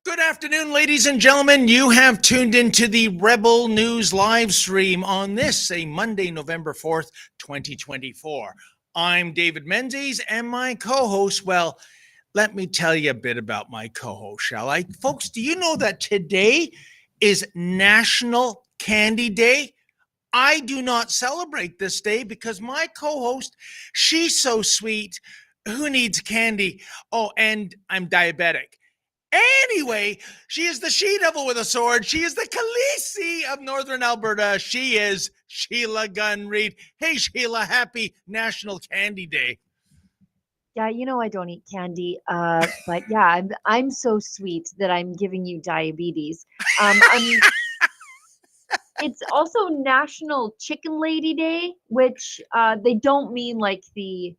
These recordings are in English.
Good afternoon, ladies and gentlemen. You have tuned into the Rebel News live stream on this, a Monday, November 4th, 2024. I'm David Menzies, and my co-host, well, let me tell you a bit about my co-host, shall I? Folks, do you know that today is National Candy Day? I do not celebrate this day because my co-host, she's so sweet. Who needs candy? Oh, and I'm diabetic. Anyway, she is the she-devil with a sword. She is the Khaleesi of Northern Alberta. She is Sheila Gunn Reid. Hey, Sheila, happy National Candy Day. Yeah, you know I don't eat candy, but yeah, I'm so sweet that I'm giving you diabetes. It's also National Chicken Lady Day, which they don't mean like the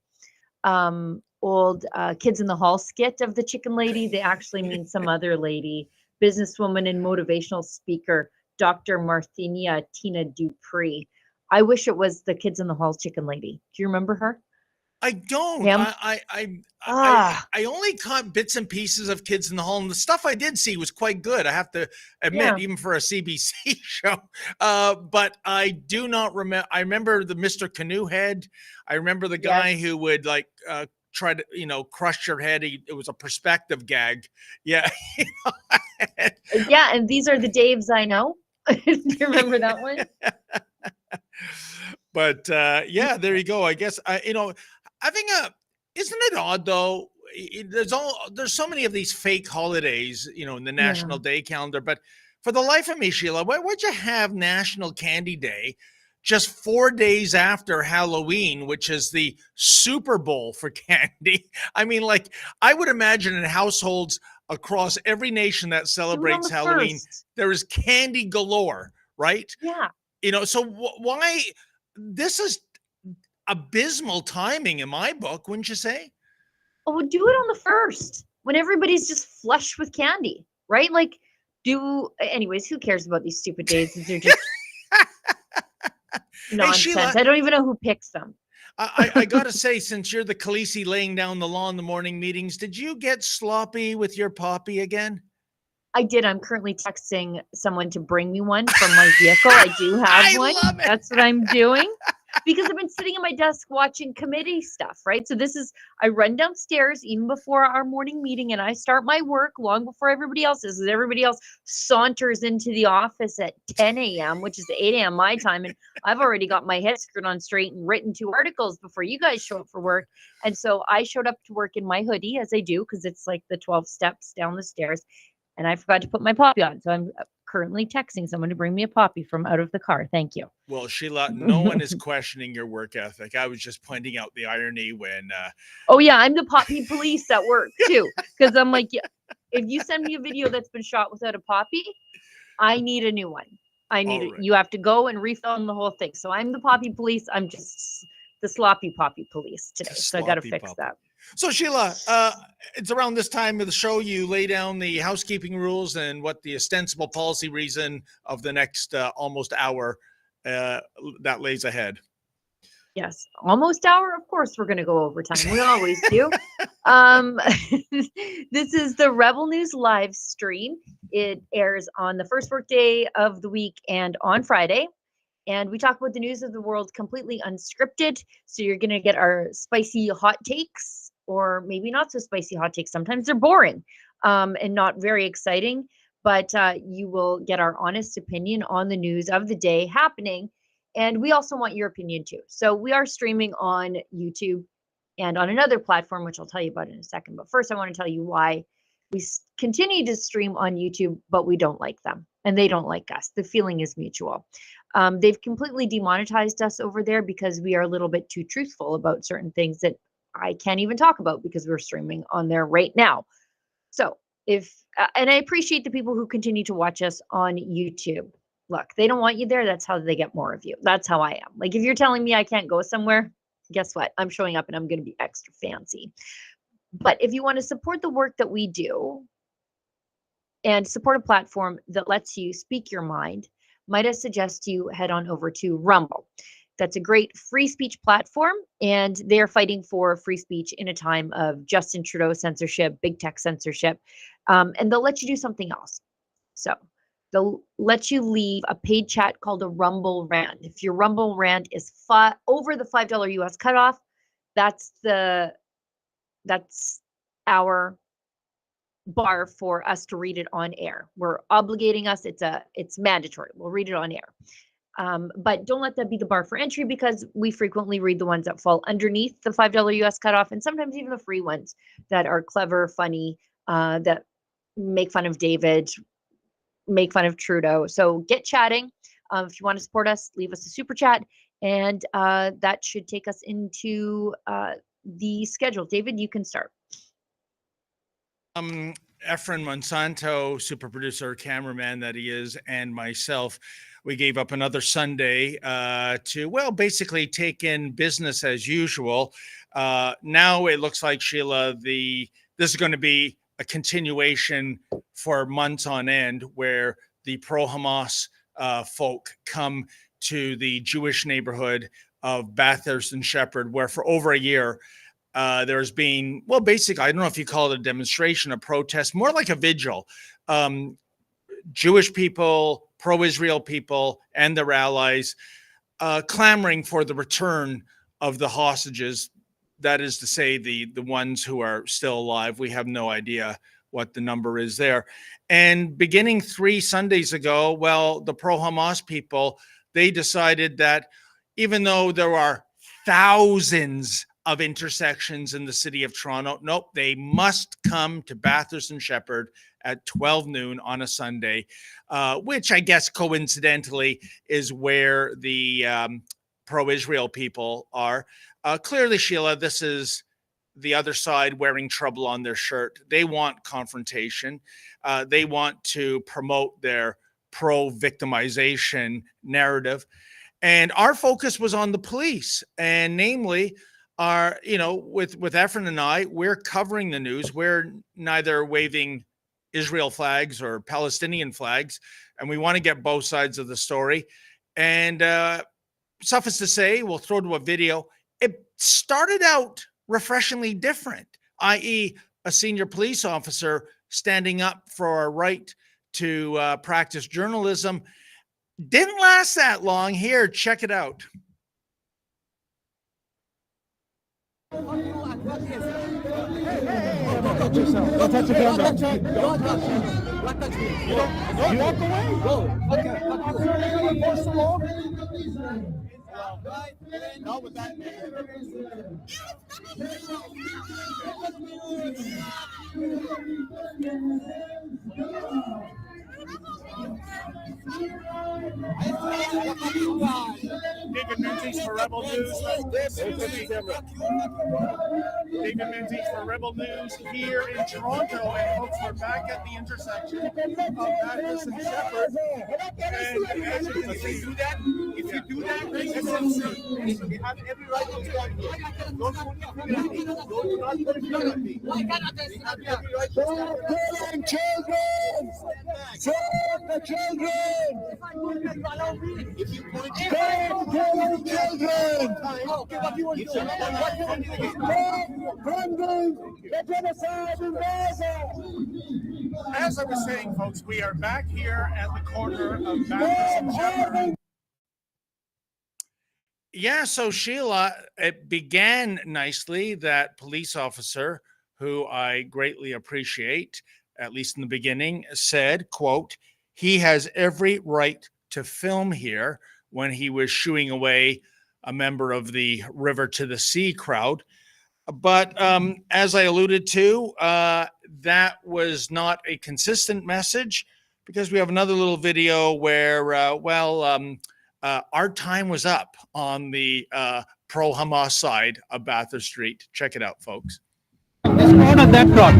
old Kids in the Hall skit of the chicken lady. They actually mean some other lady, businesswoman and motivational speaker, Dr. Marthenia Tina Dupree. I wish it was the Kids in the Hall chicken lady. Do you remember her? I don't. Him? I only caught bits and pieces of Kids in the Hall, and the stuff I did see was quite good, I have to admit, even for a CBC show. But I do not remember. I remember the Mr. Canoe Head. I remember the guy who would like try to, crush your head. It was a perspective gag. Yeah. Yeah, and these are the Daves I know. Do you remember that one? But yeah, there you go. I guess isn't it odd though? There's so many of these fake holidays, in the National Day calendar. But for the life of me, Sheila, why would you have National Candy Day just 4 days after Halloween, which is the Super Bowl for candy? I mean, like, I would imagine in households across every nation that celebrates Halloween, there is candy galore, right? Yeah. So why? This is abysmal timing in my book, wouldn't you say? Oh, do it on the 1st when everybody's just flush with candy, right? Like, anyways, who cares about these stupid days? They're just nonsense. Hey, Sheila, I don't even know who picks them. I gotta say, since you're the Khaleesi laying down the law in the morning meetings, did you get sloppy with your poppy again? I did. I'm currently texting someone to bring me one from my vehicle. I do have one. Love it. That's what I'm doing. because I've been sitting at my desk watching committee stuff, right? So I run downstairs even before our morning meeting and I start my work long before everybody else is. Everybody else saunters into the office at 10 a.m., which is 8 a.m. my time. And I've already got my head screwed on straight and written 2 articles before you guys show up for work. And so I showed up to work in my hoodie, as I do, because it's like the 12 steps down the stairs. And I forgot to put my poppy on. So I'm currently texting someone to bring me a poppy from out of the car. Thank you. Well, Sheila, no one is questioning your work ethic. I was just pointing out the irony when... Oh, yeah, I'm the poppy police at work, too. Because I'm like, yeah, if you send me a video that's been shot without a poppy, I need a new one. You have to go and refilm the whole thing. So I'm the poppy police. I'm just the sloppy poppy police today. So I got to fix that. So Sheila, it's around this time of the show you lay down the housekeeping rules and what the ostensible policy reason of the next almost hour that lays ahead. Yes, almost hour. Of course, we're going to go overtime. We always do. This is the Rebel News live stream. It airs on the first workday of the week and on Friday. And we talk about the news of the world completely unscripted. So you're going to get our spicy hot takes, or maybe not so spicy hot takes. Sometimes they're boring and not very exciting. But you will get our honest opinion on the news of the day happening. And we also want your opinion too. So we are streaming on YouTube and on another platform, which I'll tell you about in a second. But first, I want to tell you why we continue to stream on YouTube, but we don't like them and they don't like us. The feeling is mutual. They've completely demonetized us over there because we are a little bit too truthful about certain things that I can't even talk about because we're streaming on there right now. So and I appreciate the people who continue to watch us on YouTube. Look, they don't want you there. That's how they get more of you. That's how I am. Like if you're telling me I can't go somewhere, guess what? I'm showing up and I'm going to be extra fancy. But if you want to support the work that we do and support a platform that lets you speak your mind, might I suggest you head on over to Rumble. That's a great free speech platform, and they're fighting for free speech in a time of Justin Trudeau censorship, big tech censorship, and they'll let you do something else. So they'll let you leave a paid chat called a Rumble rant. If your Rumble rant is over the $5 US cutoff, that's our bar for us to read it on air. We're obligating us. It's mandatory. We'll read it on air. But don't let that be the bar for entry because we frequently read the ones that fall underneath the $5 US cutoff and sometimes even the free ones that are clever, funny, that make fun of David, make fun of Trudeau. So get chatting. If you want to support us, leave us a super chat. And that should take us into the schedule. David, you can start. Efren Monsanto, super producer, cameraman that he is, and myself, we gave up another Sunday to basically take in business as usual. Now it looks like, Sheila, this is going to be a continuation for months on end where the pro-Hamas folk come to the Jewish neighborhood of Bathurst and Shepherd, where for over a year, there's been, basically, I don't know if you call it a demonstration, a protest, more like a vigil. Jewish people, pro-Israel people, and their allies clamoring for the return of the hostages. That is to say, the ones who are still alive. We have no idea what the number is there. And beginning 3 Sundays ago, the pro-Hamas people, they decided that even though there are thousands of intersections in the city of Toronto, nope, they must come to Bathurst and Shepherd at 12 noon on a Sunday, which I guess coincidentally is where the pro-Israel people are. Clearly, Sheila, this is the other side wearing trouble on their shirt. They want confrontation. They want to promote their pro-victimization narrative. And our focus was on the police, and namely, with Efren and I, we're covering the news. We're neither waving Israel flags or Palestinian flags, and we want to get both sides of the story. And suffice to say, we'll throw to a video. It started out refreshingly different, i.e., a senior police officer standing up for our right to practice journalism. Didn't last that long. Here, check it out. touch yourself. Don't touch the camera. Don't touch me. Don't touch me. Don't touch me. You walk away. Go. Okay. No, with that. David Menzies for Rebel News. David Menzies for Rebel News here in Toronto. And folks, we're back at the intersection of Baptist and Shepherd. And as you can see, if you do that, you have every right to stand here. Don't put your finger at me. Do not put your finger at me. You have every right to stand here. Stop the children! If you point Stop killing children! The genocide in Gaza! As I was saying, folks, we are back here at the corner of Baptist and Shepherd. Yeah, so Sheila, it began nicely. That police officer, who I greatly appreciate, at least in the beginning, said, quote, he has every right to film here, when he was shooing away a member of the River to the Sea crowd. But as I alluded to, that was not a consistent message, because we have another little video where, our time was up on the pro-Hamas side of Bathurst Street. Check it out, folks. It's not on that truck.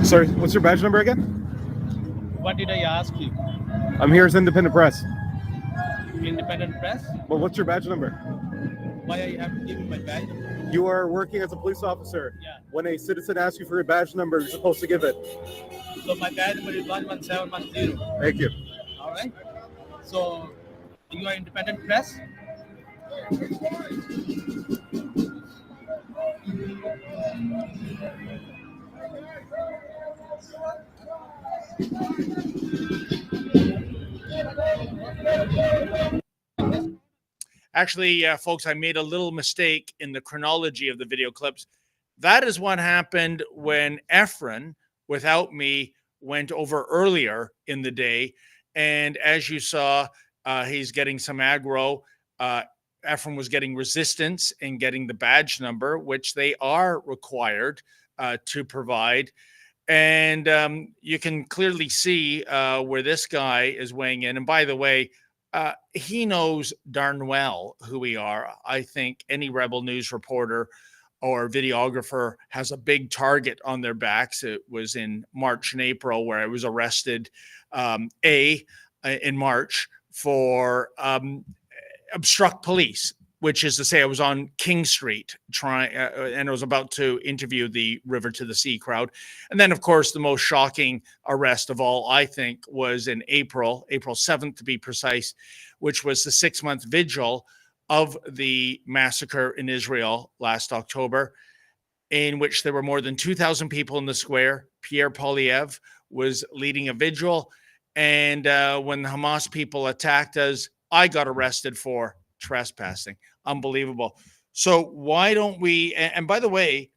Sorry, what's your badge number again? What did I ask you? I'm here as Independent Press. Independent press? Well, what's your badge number? Why I have to give you my badge? You are working as a police officer. Yeah. When a citizen asks you for your badge number, you're supposed to give it. So my badge number is 11710. Thank you. All right. So you are independent press? Actually, folks, I made a little mistake in the chronology of the video clips. That is what happened when Efren, without me, went over earlier in the day. And as you saw, he's getting some aggro. Efren was getting resistance in getting the badge number, which they are required to provide. And you can clearly see where this guy is weighing in. And by the way, he knows darn well who we are. I think any Rebel News reporter or videographer has a big target on their backs. It was in March and April where I was arrested in March for obstruct police, which is to say I was on King Street and I was about to interview the River to the Sea crowd. And then, of course, the most shocking arrest of all, I think, was in April 7th to be precise, which was the 6-month vigil of the massacre in Israel last October, in which there were more than 2,000 people in the square. Pierre Poilievre was leading a vigil. And when the Hamas people attacked us, I got arrested for trespassing. Unbelievable. So why don't we, and by the way,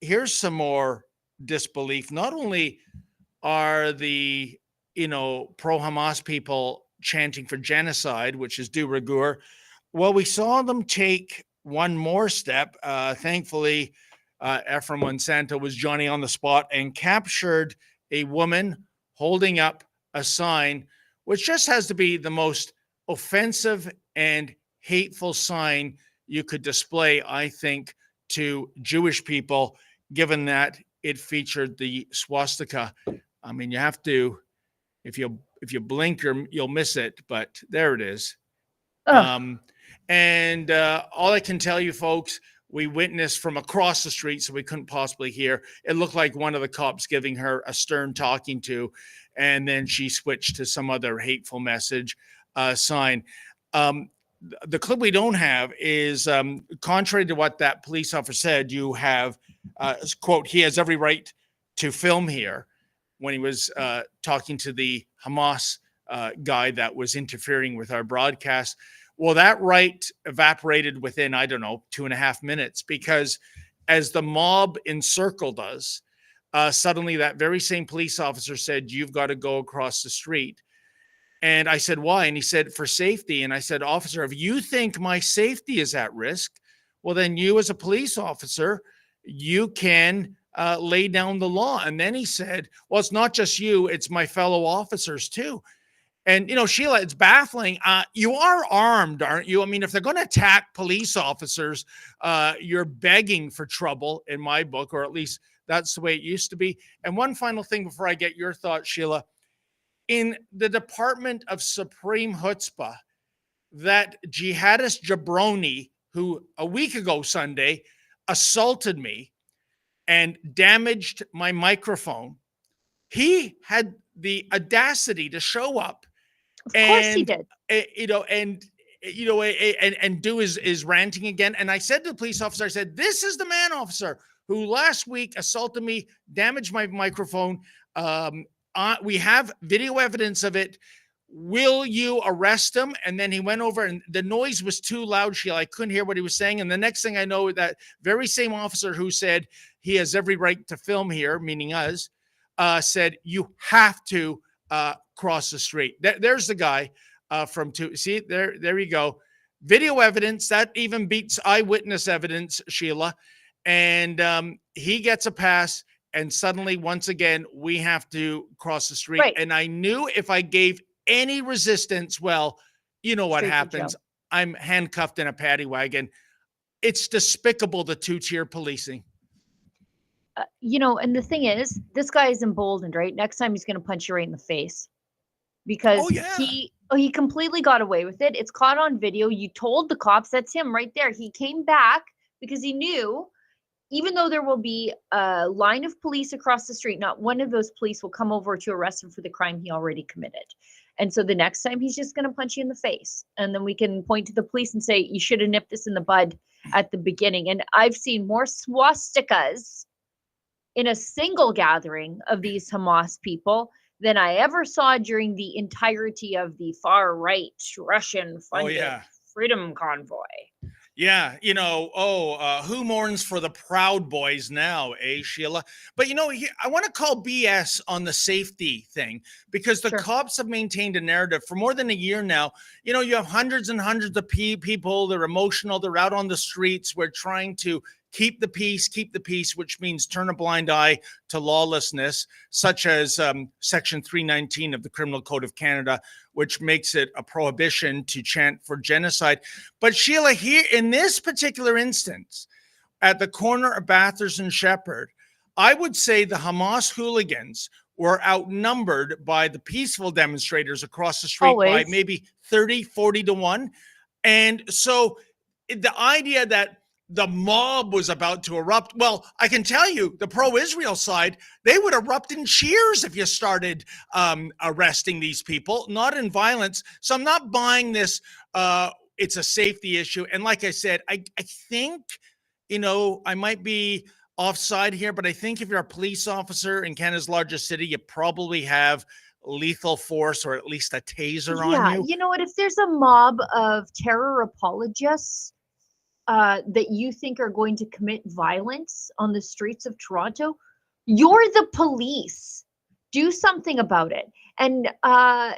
here's some more disbelief. Not only are the, pro-Hamas people chanting for genocide, which is de rigueur, well, we saw them take one more step. Thankfully, Efren Monsanto was Johnny on the spot and captured a woman holding up a sign, which just has to be the most offensive and hateful sign you could display, I think, to Jewish people, given that it featured the swastika. I mean, you have to, if you blink, you'll miss it, but there it is. And all I can tell you, folks, we witnessed from across the street, so we couldn't possibly hear. It looked like one of the cops giving her a stern talking to, and then she switched to some other hateful message sign. The clip we don't have is, contrary to what that police officer said, you have, quote, he has every right to film here, when he was talking to the Hamas guy that was interfering with our broadcast. Well, that right evaporated within, 2.5 minutes, because as the mob encircled us, suddenly that very same police officer said, "You've got to go across the street." And I said, "Why?" And he said, "For safety." And I said, "Officer, if you think my safety is at risk, well, then you as a police officer, you can lay down the law." And then he said, "Well, it's not just you, it's my fellow officers too." And, Sheila, it's baffling. You are armed, aren't you? I mean, if they're going to attack police officers, you're begging for trouble in my book, or at least that's the way it used to be. And one final thing before I get your thoughts, Sheila. In the Department of Supreme Chutzpah, that jihadist jabroni who a week ago Sunday assaulted me and damaged my microphone, he had the audacity to show up Of course he did. and do his ranting again. And I said to the police officer, I said, "This is the man, officer, who last week assaulted me, damaged my microphone. We have video evidence of it. Will you arrest him?" And then he went over, and the noise was too loud, Sheila. I couldn't hear what he was saying. And the next thing I know, that very same officer who said he has every right to film here, meaning us, said, "You have to cross the street." There's the guy from two. See, there you go. Video evidence that even beats eyewitness evidence, Sheila. And he gets a pass. And suddenly, once again, we have to cross the street. Right. And I knew if I gave any resistance, well, you know what Straight to happens. jail. I'm handcuffed in a paddy wagon. It's despicable, the two-tier policing. And the thing is, this guy is emboldened, right? Next time he's going to punch you right in the face because Oh, yeah. he completely got away with it. It's caught on video. You told the cops, that's him right there. He came back because he knew, even though there will be a line of police across the street, not one of those police will come over to arrest him for the crime he already committed. And so the next time he's just going to punch you in the face. And then we can point to the police and say, you should have nipped this in the bud at the beginning. And I've seen more swastikas in a single gathering of these Hamas people than I ever saw during the entirety of the far right Russian funded Freedom Convoy. Yeah, who mourns for the Proud Boys now, Sheila? But, I want to call BS on the safety thing, because the cops have maintained a narrative for more than a year now. You have hundreds and hundreds of people. They're emotional. They're out on the streets. We're trying to keep the peace, which means turn a blind eye to lawlessness, such as Section 319 of the Criminal Code of Canada, which makes it a prohibition to chant for genocide. But Sheila, here in this particular instance, at the corner of Bathurst and Shepherd, I would say the Hamas hooligans were outnumbered by the peaceful demonstrators across the street by maybe 30, 40 to 1. And so the idea that the mob was about to erupt. Well, I can tell you, the pro-Israel side, they would erupt in cheers if you started arresting these people, not in violence. So I'm not buying this. It's a safety issue. And like I said, I think, I might be offside here, but I think if you're a police officer in Canada's largest city, you probably have lethal force or at least a taser on you. You know what? If there's a mob of terror apologists that you think are going to commit violence on the streets of Toronto, you're the police. Do something about it. And, I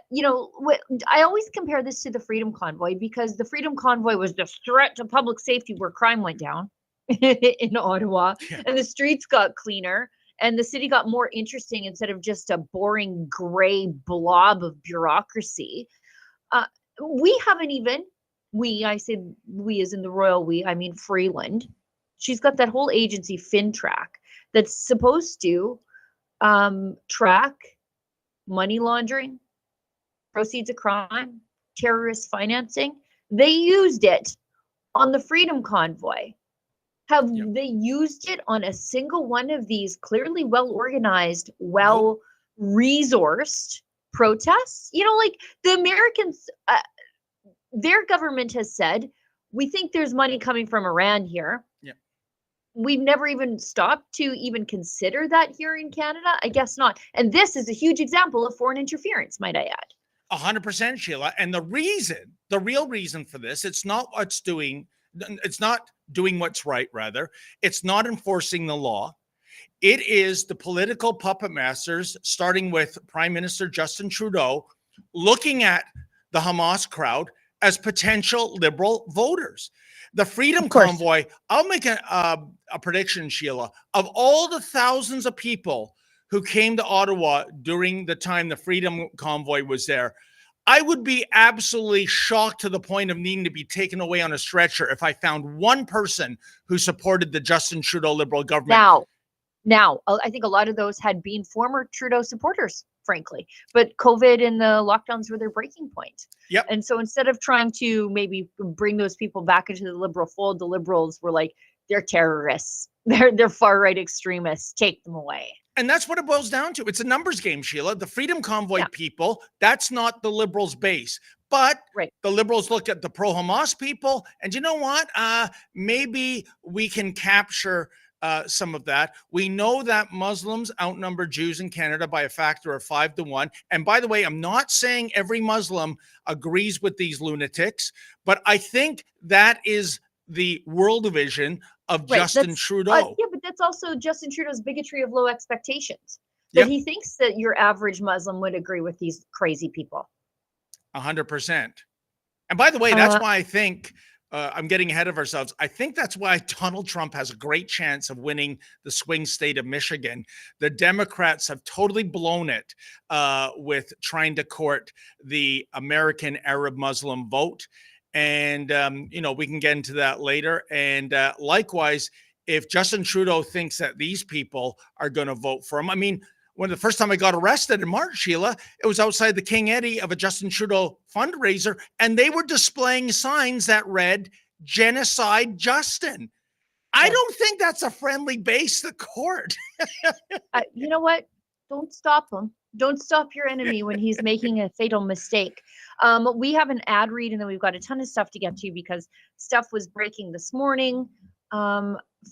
always compare this to the Freedom Convoy, because the Freedom Convoy was the threat to public safety where crime went down in Ottawa, and the streets got cleaner and the city got more interesting instead of just a boring gray blob of bureaucracy. We haven't even, I say we as in the royal we, I mean Freeland. She's got that whole agency, FinTrack, that's supposed to track money laundering, proceeds of crime, terrorist financing. They used it on the Freedom Convoy. Have they used it on a single one of these clearly well-organized, well-resourced protests? Like the Americans, their government has said, we think there's money coming from Iran here. Yeah. We've never even stopped to even consider that here in Canada. I guess not. And this is a huge example of foreign interference, might I add. 100%, Sheila. And the real reason for this, it's not doing what's right, rather. It's not enforcing the law. It is the political puppet masters, starting with Prime Minister Justin Trudeau, looking at the Hamas crowd as potential liberal voters. The Freedom Convoy, I'll make a prediction, Sheila, of all the thousands of people who came to Ottawa during the time the Freedom Convoy was there, I would be absolutely shocked to the point of needing to be taken away on a stretcher if I found one person who supported the Justin Trudeau Liberal government. Now, I think a lot of those had been former Trudeau supporters, frankly, but COVID and the lockdowns were their breaking point. Yep. And so instead of trying to maybe bring those people back into the Liberal fold, the Liberals were like, they're terrorists. They're far right extremists. Take them away. And that's what it boils down to. It's a numbers game, Sheila. The Freedom Convoy people, that's not the Liberals' base. But the Liberals look at the pro-Hamas people, and you know what? Maybe we can capture some of that. We know that Muslims outnumber Jews in Canada by a factor of 5 to 1. And by the way, I'm not saying every Muslim agrees with these lunatics, but I think that is the world vision of Justin Trudeau. Yeah, but that's also Justin Trudeau's bigotry of low expectations. That he thinks that your average Muslim would agree with these crazy people. 100%. And by the way, that's why I think I'm getting ahead of ourselves. I think that's why Donald Trump has a great chance of winning the swing state of Michigan. The Democrats have totally blown it with trying to court the American Arab Muslim vote. And, we can get into that later. And likewise, if Justin Trudeau thinks that these people are going to vote for him, I mean, when the first time I got arrested in March, Sheila, it was outside the King Eddie of a Justin Trudeau fundraiser, and they were displaying signs that read, "Genocide Justin." I don't think that's a friendly base to court. You know what? Don't stop him. Don't stop your enemy when he's making a fatal mistake. We have an ad read, and then we've got a ton of stuff to get to because stuff was breaking this morning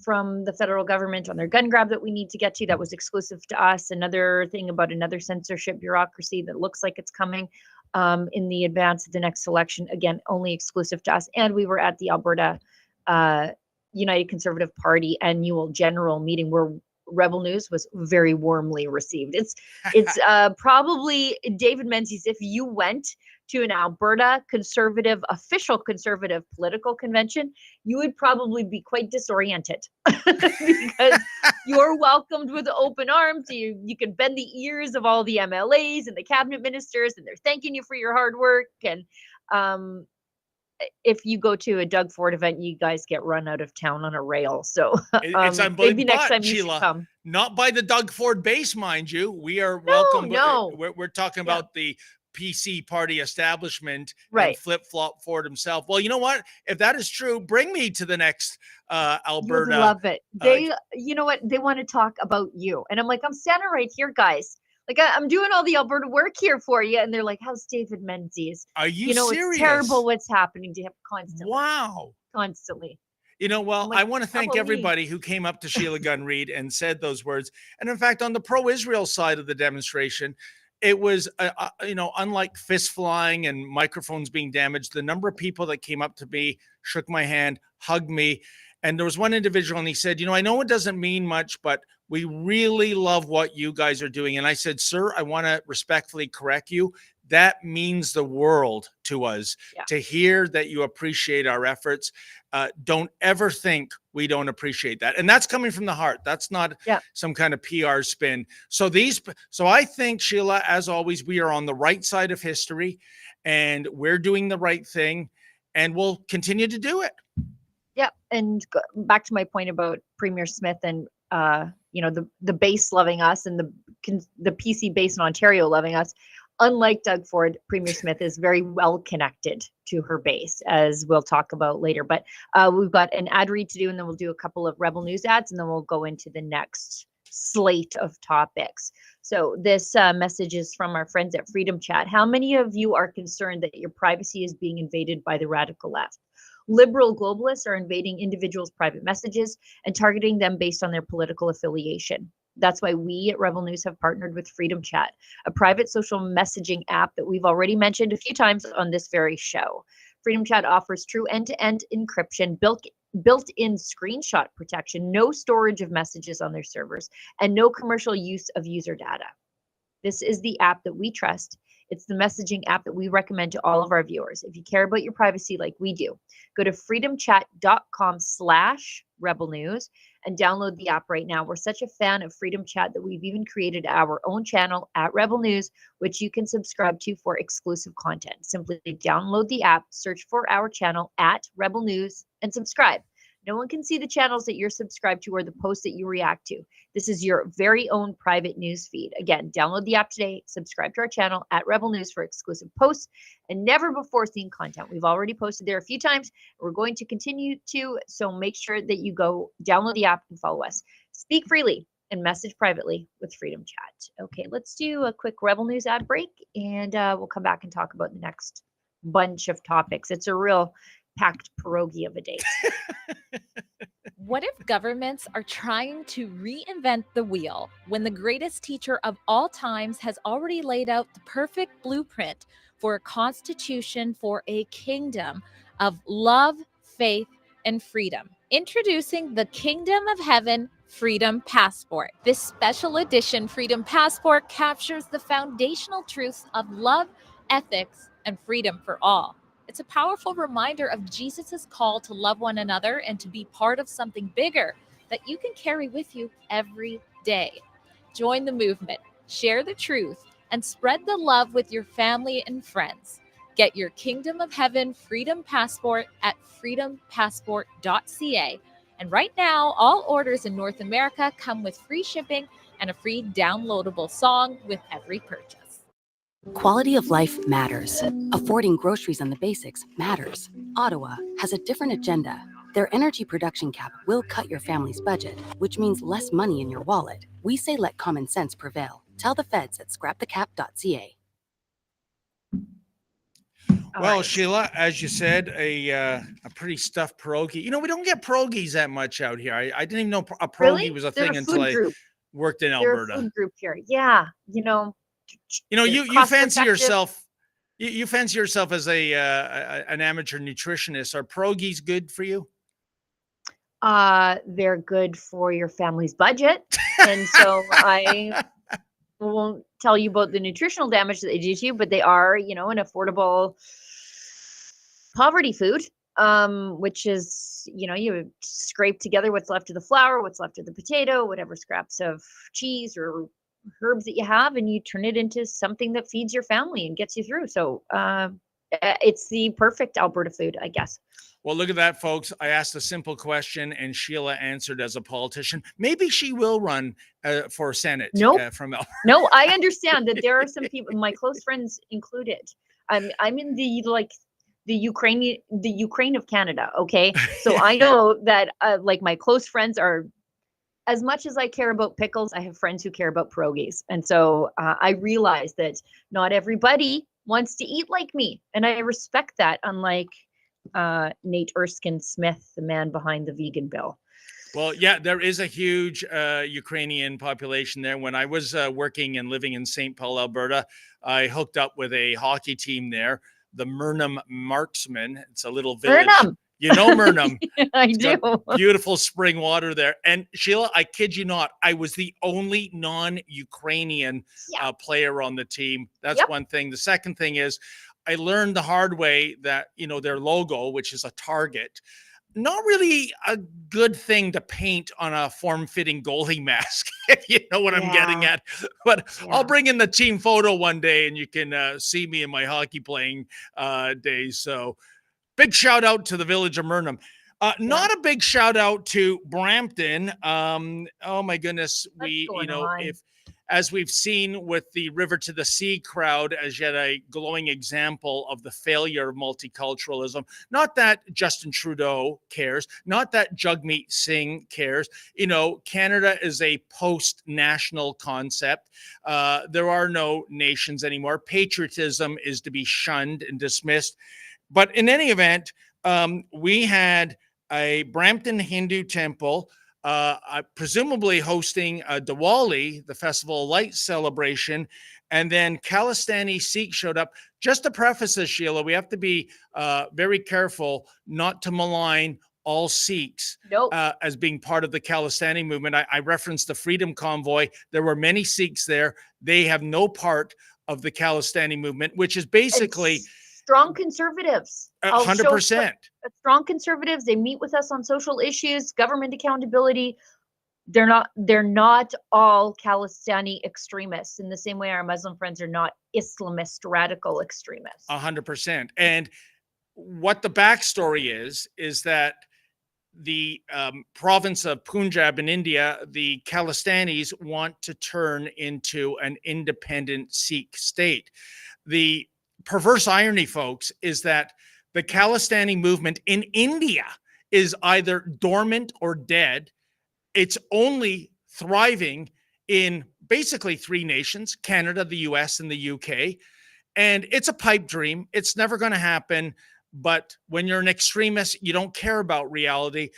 from the federal government on their gun grab that we need to get to that was exclusive to us. Another thing about another censorship bureaucracy that looks like it's coming in the advance of the next election. Again, only exclusive to us. And we were at the Alberta United Conservative Party annual general meeting where Rebel News was very warmly received. It's probably, David Menzies, if you went to an Alberta official conservative political convention, you would probably be quite disoriented because you're welcomed with open arms. You can bend the ears of all the MLAs and the cabinet ministers, and they're thanking you for your hard work. And if you go to a Doug Ford event, you guys get run out of town on a rail. So it's maybe next time you Sheila, should come. Not by the Doug Ford base, mind you. We are welcome. No. We're talking about the PC party establishment right. and flip-flop Ford himself. Well, you know what? If that is true, bring me to the next Alberta. You'd love it. They, you know what? They want to talk about you. And I'm like, I'm standing right here, guys. Like, I'm doing all the Alberta work here for you. And they're like, how's David Menzies? Are you serious? It's terrible what's happening to him constantly. Wow. Constantly. You know, well, like, I want to thank everybody who came up to Sheila Gunn Reid and said those words. And in fact, on the pro-Israel side of the demonstration, it was, unlike fist flying and microphones being damaged, the number of people that came up to me, shook my hand, hugged me. And there was one individual and he said, I know it doesn't mean much, but we really love what you guys are doing. And I said, sir, I want to respectfully correct you. That means the world to us to hear that you appreciate our efforts. Don't ever think we don't appreciate that. And that's coming from the heart. That's not some kind of PR spin. So I think, Sheila, as always, we are on the right side of history and we're doing the right thing and we'll continue to do it. Yeah. And back to my point about Premier Smith and, the base loving us and the PC base in Ontario loving us. Unlike Doug Ford, Premier Smith is very well connected to her base, as we'll talk about later. But we've got an ad read to do, and then we'll do a couple of Rebel News ads, and then we'll go into the next slate of topics. So this message is from our friends at Freedom Chat. How many of you are concerned that your privacy is being invaded by the radical left? Liberal globalists are invading individuals' private messages and targeting them based on their political affiliation. That's why we at Rebel News have partnered with Freedom Chat, a private social messaging app that we've already mentioned a few times on this very show. Freedom Chat offers true end-to-end encryption built built-in screenshot protection, no storage of messages on their servers, and no commercial use of user data. This is the app that we trust. It's the messaging app that we recommend to all of our viewers. If you care about your privacy like we do, go to freedomchat.com/Rebel News and download the app right now. We're such a fan of Freedom Chat that we've even created our own channel at Rebel News, which you can subscribe to for exclusive content. Simply download the app, search for our channel at Rebel News, and subscribe. No one can see the channels that you're subscribed to or the posts that you react to. This is your very own private news feed. Again, download the app today, subscribe to our channel at Rebel News for exclusive posts and never before seen content. We've already posted there a few times. We're going to continue to, so make sure that you go download the app and follow us. Speak freely and message privately with Freedom Chat. Okay, let's do a quick Rebel News ad break, and we'll come back and talk about the next bunch of topics. It's a real packed pierogi of a day. What if governments are trying to reinvent the wheel when the greatest teacher of all times has already laid out the perfect blueprint for a constitution for a kingdom of love, faith, and freedom? Introducing the Kingdom of Heaven Freedom Passport. This special edition Freedom Passport captures the foundational truths of love, ethics, and freedom for all. It's a powerful reminder of Jesus's call to love one another and to be part of something bigger that you can carry with you every day. Join the movement, share the truth, and spread the love with your family and friends. Get your Kingdom of Heaven Freedom Passport at freedompassport.ca. And right now, all orders in North America come with free shipping and a free downloadable song with every purchase. Quality of life matters. Affording groceries and the basics matters. Ottawa has a different agenda. Their energy production cap will cut your family's budget, which means less money in your wallet. We say let common sense prevail. Tell the feds at scrapthecap.ca. Well, Sheila, as you said, a pretty stuffed pierogi. You know, we don't get pierogies that much out here. I didn't even know a pierogi was a thing until I worked in Alberta. They're a food group here. Yeah, you fancy yourself. You fancy yourself as an amateur nutritionist. Are pierogies good for you? They're good for your family's budget, and so I won't tell you about the nutritional damage that they do to you, but they are, an affordable poverty food, which is, you scrape together what's left of the flour, what's left of the potato, whatever scraps of cheese or herbs that you have, and you turn it into something that feeds your family and gets you through. So it's the perfect Alberta food, I guess. Well, look at that, folks. I asked a simple question and Sheila answered as a politician. Maybe she will run for Senate from Alberta. No, I understand that there are some people, my close friends included. I'm in the Ukraine of Canada. Okay. So I know that my close friends are, as much as I care about pickles, I have friends who care about pierogies. And so I realize that not everybody wants to eat like me. And I respect that, unlike Nate Erskine Smith, the man behind the vegan bill. Well, yeah, there is a huge Ukrainian population there. When I was working and living in St. Paul, Alberta, I hooked up with a hockey team there, the Murnum Marksmen. It's a little village. Murnum. You know Murnum. I do. Beautiful spring water there. And Sheila, I kid you not, I was the only non-Ukrainian player on the team. That's one thing. The second thing is I learned the hard way that, their logo, which is a target, not really a good thing to paint on a form-fitting goalie mask, if you know what I'm getting at. But I'll bring in the team photo one day and you can see me in my hockey playing days. So big shout out to the village of Murnum. Not a big shout out to Brampton. Oh my goodness. As we've seen with the River to the Sea crowd as yet a glowing example of the failure of multiculturalism. Not that Justin Trudeau cares, not that Jagmeet Singh cares. Canada is a post-national concept. There are no nations anymore. Patriotism is to be shunned and dismissed. But in any event, we had a Brampton Hindu temple presumably hosting Diwali, the Festival of Lights celebration, and then Khalistani Sikh showed up. Just to preface this, Sheila, we have to be very careful not to malign all Sikhs Nope. as being part of the Khalistani movement. I referenced the Freedom Convoy. There were many Sikhs there. They have no part of the Khalistani movement, which is basically And strong conservatives. I'll show 100%. strong conservatives. They meet with us on social issues, government accountability. They're not all Khalistani extremists in the same way our Muslim friends are not Islamist radical extremists. 100%. And what the backstory is that the province of Punjab in India, the Khalistanis want to turn into an independent Sikh state. The perverse irony, folks, is that the Khalistani movement in India is either dormant or dead. It's only thriving in basically three nations: Canada, the US, and the UK. And it's a pipe dream. It's never going to happen. But when you're an extremist, you don't care about reality.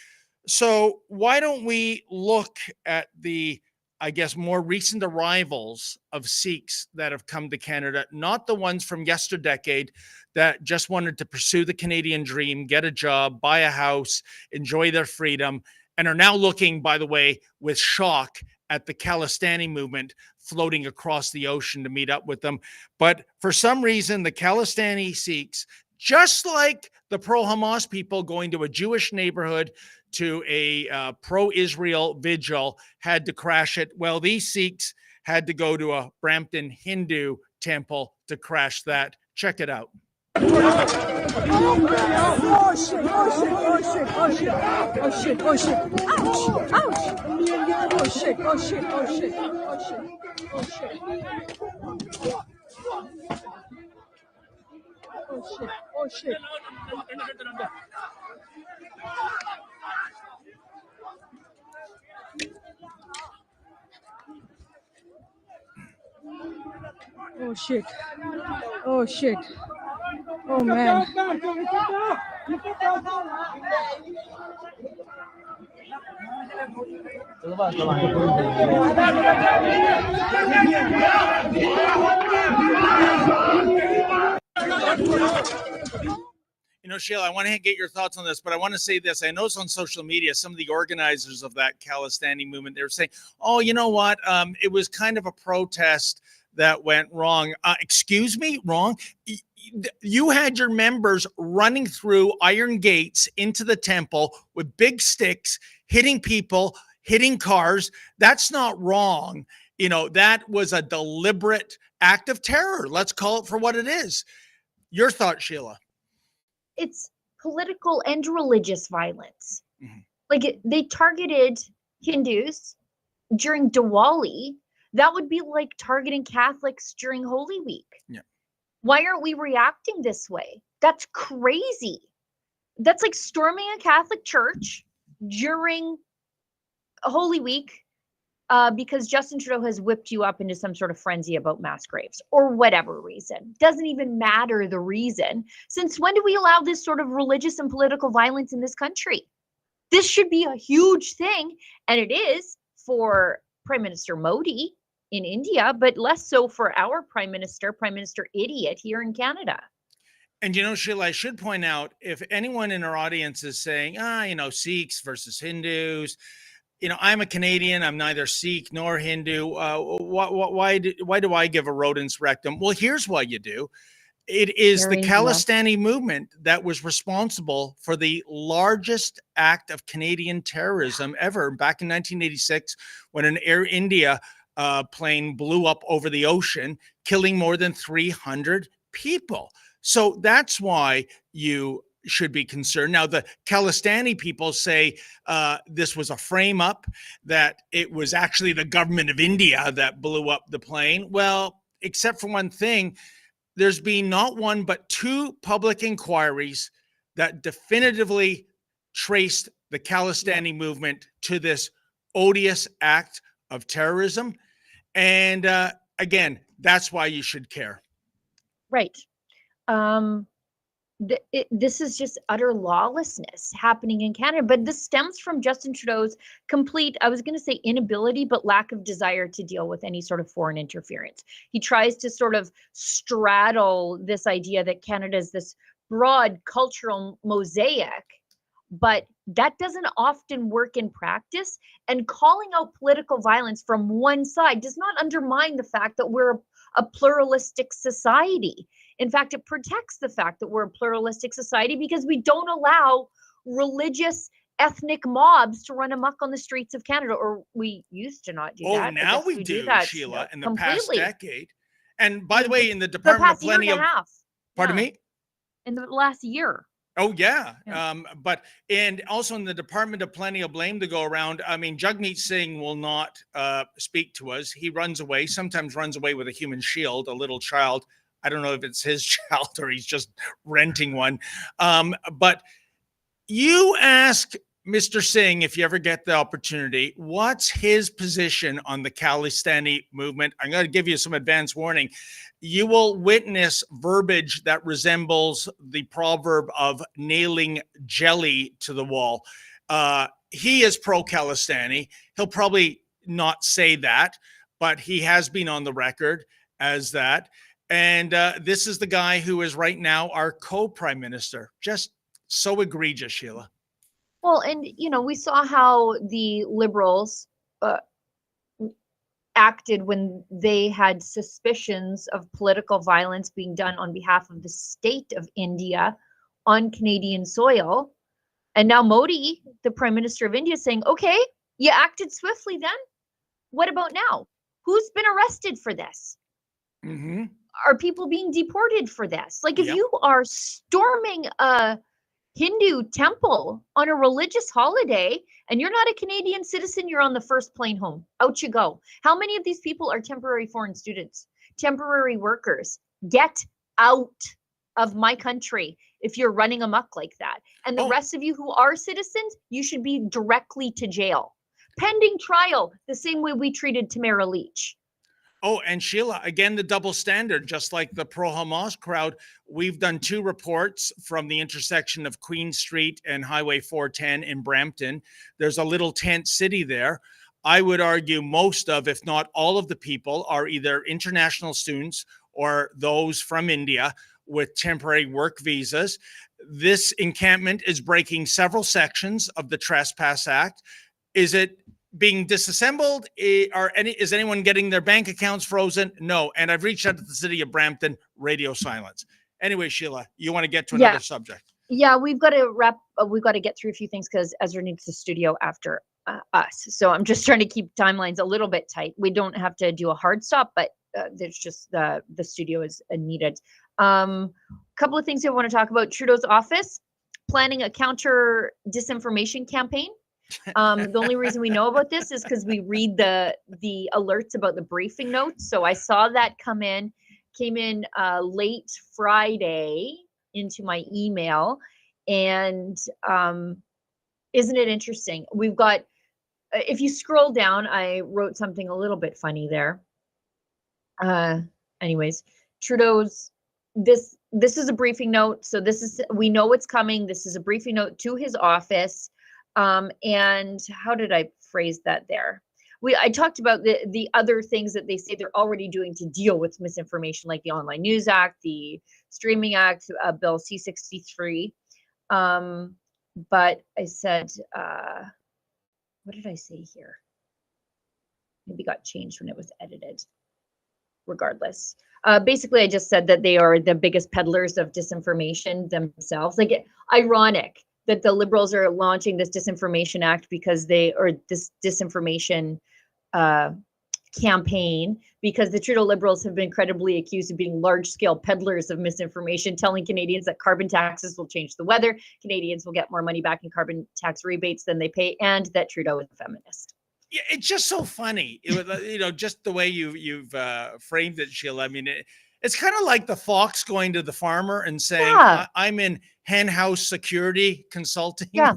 So why don't we look at the, I guess, more recent arrivals of Sikhs that have come to Canada, not the ones from yesterdecade that just wanted to pursue the Canadian dream, get a job, buy a house, enjoy their freedom, and are now looking, by the way, with shock at the Khalistani movement floating across the ocean to meet up with them. But for some reason, the Khalistani Sikhs, just like the pro-Hamas people going to a Jewish neighborhood to a pro-Israel vigil, had to crash it. Well, these Sikhs had to go to a Brampton Hindu temple to crash that. Check it out. Oh shit, oh shit, oh shit, oh shit, oh shit, oh shit, ouch, ouch, oh shit, oh shit, oh shit, oh shit, oh shit, oh shit, oh shit. Oh shit, oh shit, oh man. You know, Sheila, I want to get your thoughts on this, but I want to say this. I noticed on social media, some of the organizers of that Khalistani movement, they were saying, oh, you know what? It was kind of a protest that went wrong. Excuse me, wrong? You had your members running through iron gates into the temple with big sticks, hitting people, hitting cars. That's not wrong. You know, that was a deliberate act of terror. Let's call it for what it is. Your thought, Sheila? It's political and religious violence. Mm-hmm. Like they targeted Hindus during Diwali. That would be like targeting Catholics during Holy Week. Yeah. Why aren't we reacting this way? That's crazy. That's like storming a Catholic church during Holy Week because Justin Trudeau has whipped you up into some sort of frenzy about mass graves or whatever reason. Doesn't even matter the reason. Since when do we allow this sort of religious and political violence in this country? This should be a huge thing, and it is for Prime Minister Modi in India, but less so for our Prime Minister Idiot here in Canada. And, you know, Sheila, I should point out, if anyone in our audience is saying, you know, Sikhs versus Hindus, you know, I'm a Canadian. I'm neither Sikh nor Hindu. Why do I give a rodent's rectum? Well, here's why you do. It is the Khalistani movement that was responsible for the largest act of Canadian terrorism ever back in 1986, when an Air India plane blew up over the ocean, killing more than 300 people. So that's why you should be concerned. Now, the Khalistani people say this was a frame up, that it was actually the government of India that blew up the plane. Well, except for one thing, there's been not one but two public inquiries that definitively traced the Khalistani movement to this odious act of terrorism. And again, that's why you should care. Right. This is just utter lawlessness happening in Canada, but this stems from Justin Trudeau's complete, I was going to say inability, but lack of desire to deal with any sort of foreign interference. He tries to sort of straddle this idea that Canada is this broad cultural mosaic, but that doesn't often work in practice. And calling out political violence from one side does not undermine the fact that we're a pluralistic society. In fact, it protects the fact that we're a pluralistic society because we don't allow religious ethnic mobs to run amok on the streets of Canada, or we used to not do that. Oh, I now guess we do, that Sheila, in the completely. past decade. And by the way, in the The Department of past year and Plenty a of, half. pardon Yeah, me? in the last year. Oh yeah. Yeah. But and also in the Department of Plenty of Blame to go around. I mean, Jagmeet Singh will not speak to us. He runs away, sometimes runs away with a human shield, a little child. I don't know if it's his child or he's just renting one. But you ask Mr. Singh, if you ever get the opportunity, what's his position on the Khalistani movement? I'm going to give you some advance warning. You will witness verbiage that resembles the proverb of nailing jelly to the wall. He is pro-Khalistani. He'll probably not say that, but he has been on the record as that. And this is the guy who is right now our co-prime minister. Just so egregious, Sheila. Well, and we saw how the Liberals acted when they had suspicions of political violence being done on behalf of the state of India on Canadian soil. And now Modi, the Prime Minister of India, is saying, okay, you acted swiftly then. What about now? Who's been arrested for this? Mm-hmm. Are people being deported for this? Like, if Yep. you are storming a Hindu temple on a religious holiday and you're not a Canadian citizen, you're on the first plane home. Out you go. How many of these people are temporary foreign students, temporary workers? Get out of my country if you're running amok like that. And the rest of you who are citizens, you should be directly to jail, pending trial, the same way we treated Tamara Leach. Oh, and Sheila, again, the double standard, just like the pro-Hamas crowd. We've done 2 reports from the intersection of Queen Street and Highway 410 in Brampton. There's a little tent city there. I would argue most of, if not all of the people are either international students or those from India with temporary work visas. This encampment is breaking several sections of the Trespass Act. Is it being disassembled? Is anyone getting their bank accounts frozen? No. And I've reached out to the city of Brampton, radio silence. Anyway, Sheila, you want to get to another subject? Yeah, we've got to we've got to get through a few things because Ezra needs the studio after us. So I'm just trying to keep timelines a little bit tight. We don't have to do a hard stop, but there's just the studio is needed. Couple of things I want to talk about. Trudeau's office planning a counter disinformation campaign. The only reason we know about this is because we read the alerts about the briefing notes. So I saw that came in late Friday into my email. And isn't it interesting? We've got, if you scroll down, I wrote something a little bit funny there. Anyways, Trudeau's, this is a briefing note. So we know what's coming. This is a briefing note to his office. And how did I phrase that there? I talked about the other things that they say they're already doing to deal with misinformation, like the Online News Act, the Streaming Act, Bill C-63. But I said, what did I say here? Maybe got changed when it was edited. Regardless. Basically, I just said that they are the biggest peddlers of disinformation themselves. Like, ironic that the Liberals are launching this disinformation act because this disinformation campaign, because the Trudeau Liberals have been credibly accused of being large-scale peddlers of misinformation, telling Canadians that carbon taxes will change the weather, Canadians will get more money back in carbon tax rebates than they pay, and that Trudeau is a feminist. Yeah, it's just so funny. It was, just the way you've framed it, Sheila. I mean, it's kind of like the fox going to the farmer and saying, I'm in hen house security consulting. Yeah.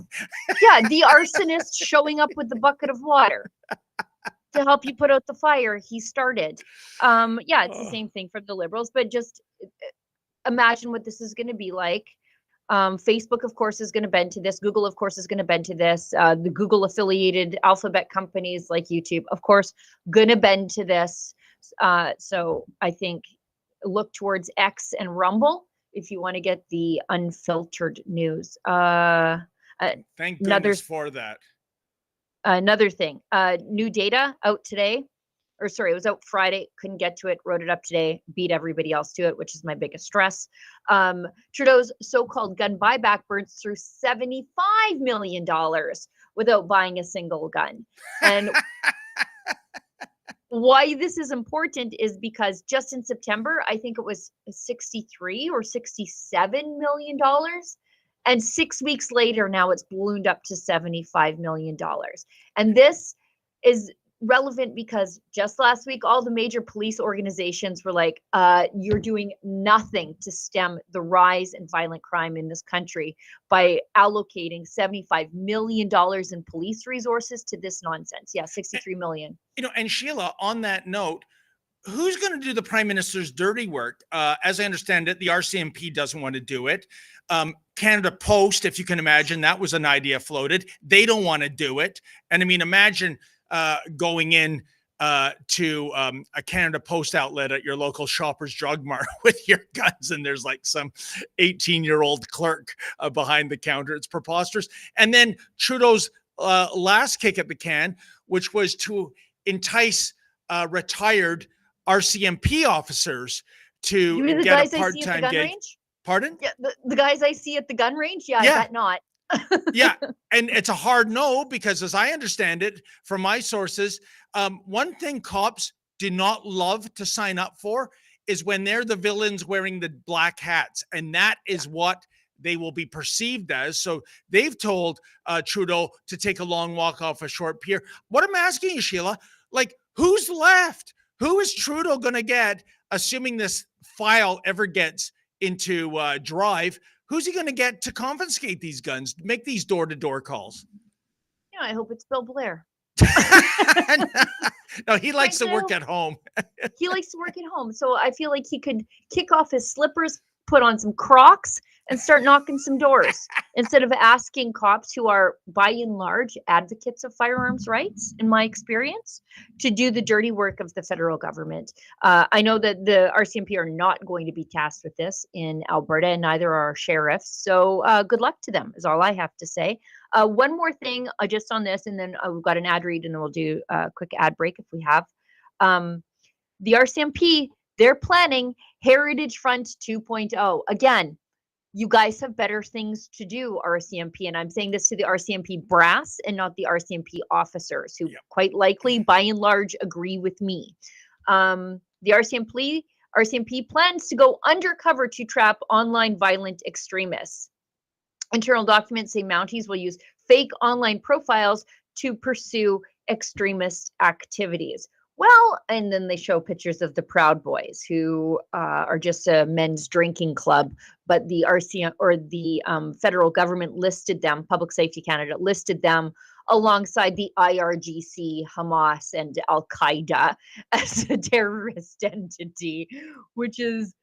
Yeah. The arsonist showing up with the bucket of water to help you put out the fire he started. Yeah, it's the same thing for the Liberals, but just imagine what this is going to be like. Facebook, of course, is going to bend to this. Google, of course, is going to bend to this. The Google affiliated alphabet companies like YouTube, of course, going to bend to this. So I think look towards X and Rumble if you want to get the unfiltered news. Thank Another goodness for that. Another thing, new data out today, or sorry, it was out Friday, couldn't get to it, wrote it up today, beat everybody else to it, which is my biggest stress. Trudeau's so-called gun buyback burns through $75 million without buying a single gun. And why this is important is because just in September, I think it was 63 or $67 million. And 6 weeks later, now it's ballooned up to $75 million. And this is relevant because just last week, all the major police organizations were like, you're doing nothing to stem the rise in violent crime in this country by allocating $75 million in police resources to this nonsense. Yeah, 63 million. And Sheila, on that note, who's going to do the Prime Minister's dirty work? As I understand it, the RCMP doesn't want to do it. Canada Post, if you can imagine, that was an idea floated. They don't want to do it. And I mean, imagine going in to a Canada Post outlet at your local Shoppers Drug Mart with your guns, and there's like some 18-year-old clerk behind the counter. It's preposterous. And then Trudeau's last kick at the can, which was to entice retired RCMP officers to get a part-time gig. Range? Pardon? Yeah, the guys I see at the gun range? Yeah, Yeah. I bet not. Yeah, and it's a hard no because, as I understand it from my sources, one thing cops do not love to sign up for is when they're the villains wearing the black hats, and that is what they will be perceived as. So they've told Trudeau to take a long walk off a short pier. What I'm asking you, Sheila, like, who's left? Who is Trudeau going to get, assuming this file ever gets into drive? Who's he going to get to confiscate these guns, make these door-to-door calls? Yeah, I hope it's Bill Blair. No, he likes to work at home. He likes to work at home. So I feel like he could kick off his slippers, put on some Crocs, and start knocking some doors instead of asking cops who are, by and large, advocates of firearms rights, in my experience, to do the dirty work of the federal government. I know that the RCMP are not going to be tasked with this in Alberta, and neither are our sheriffs. So good luck to them is all I have to say. One more thing just on this, and then we've got an ad read, and then we'll do a quick ad break if we have. The RCMP, they're planning Heritage Front 2.0. Again, you guys have better things to do, RCMP. And I'm saying this to the RCMP brass and not the RCMP officers who quite likely, by and large, agree with me. The RCMP plans to go undercover to trap online violent extremists. Internal documents say Mounties will use fake online profiles to pursue extremist activities. Well, and then they show pictures of the Proud Boys, who are just a men's drinking club, but the RCM or the federal government listed them, Public Safety Canada listed them alongside the IRGC, Hamas, and Al Qaeda as a terrorist entity, which is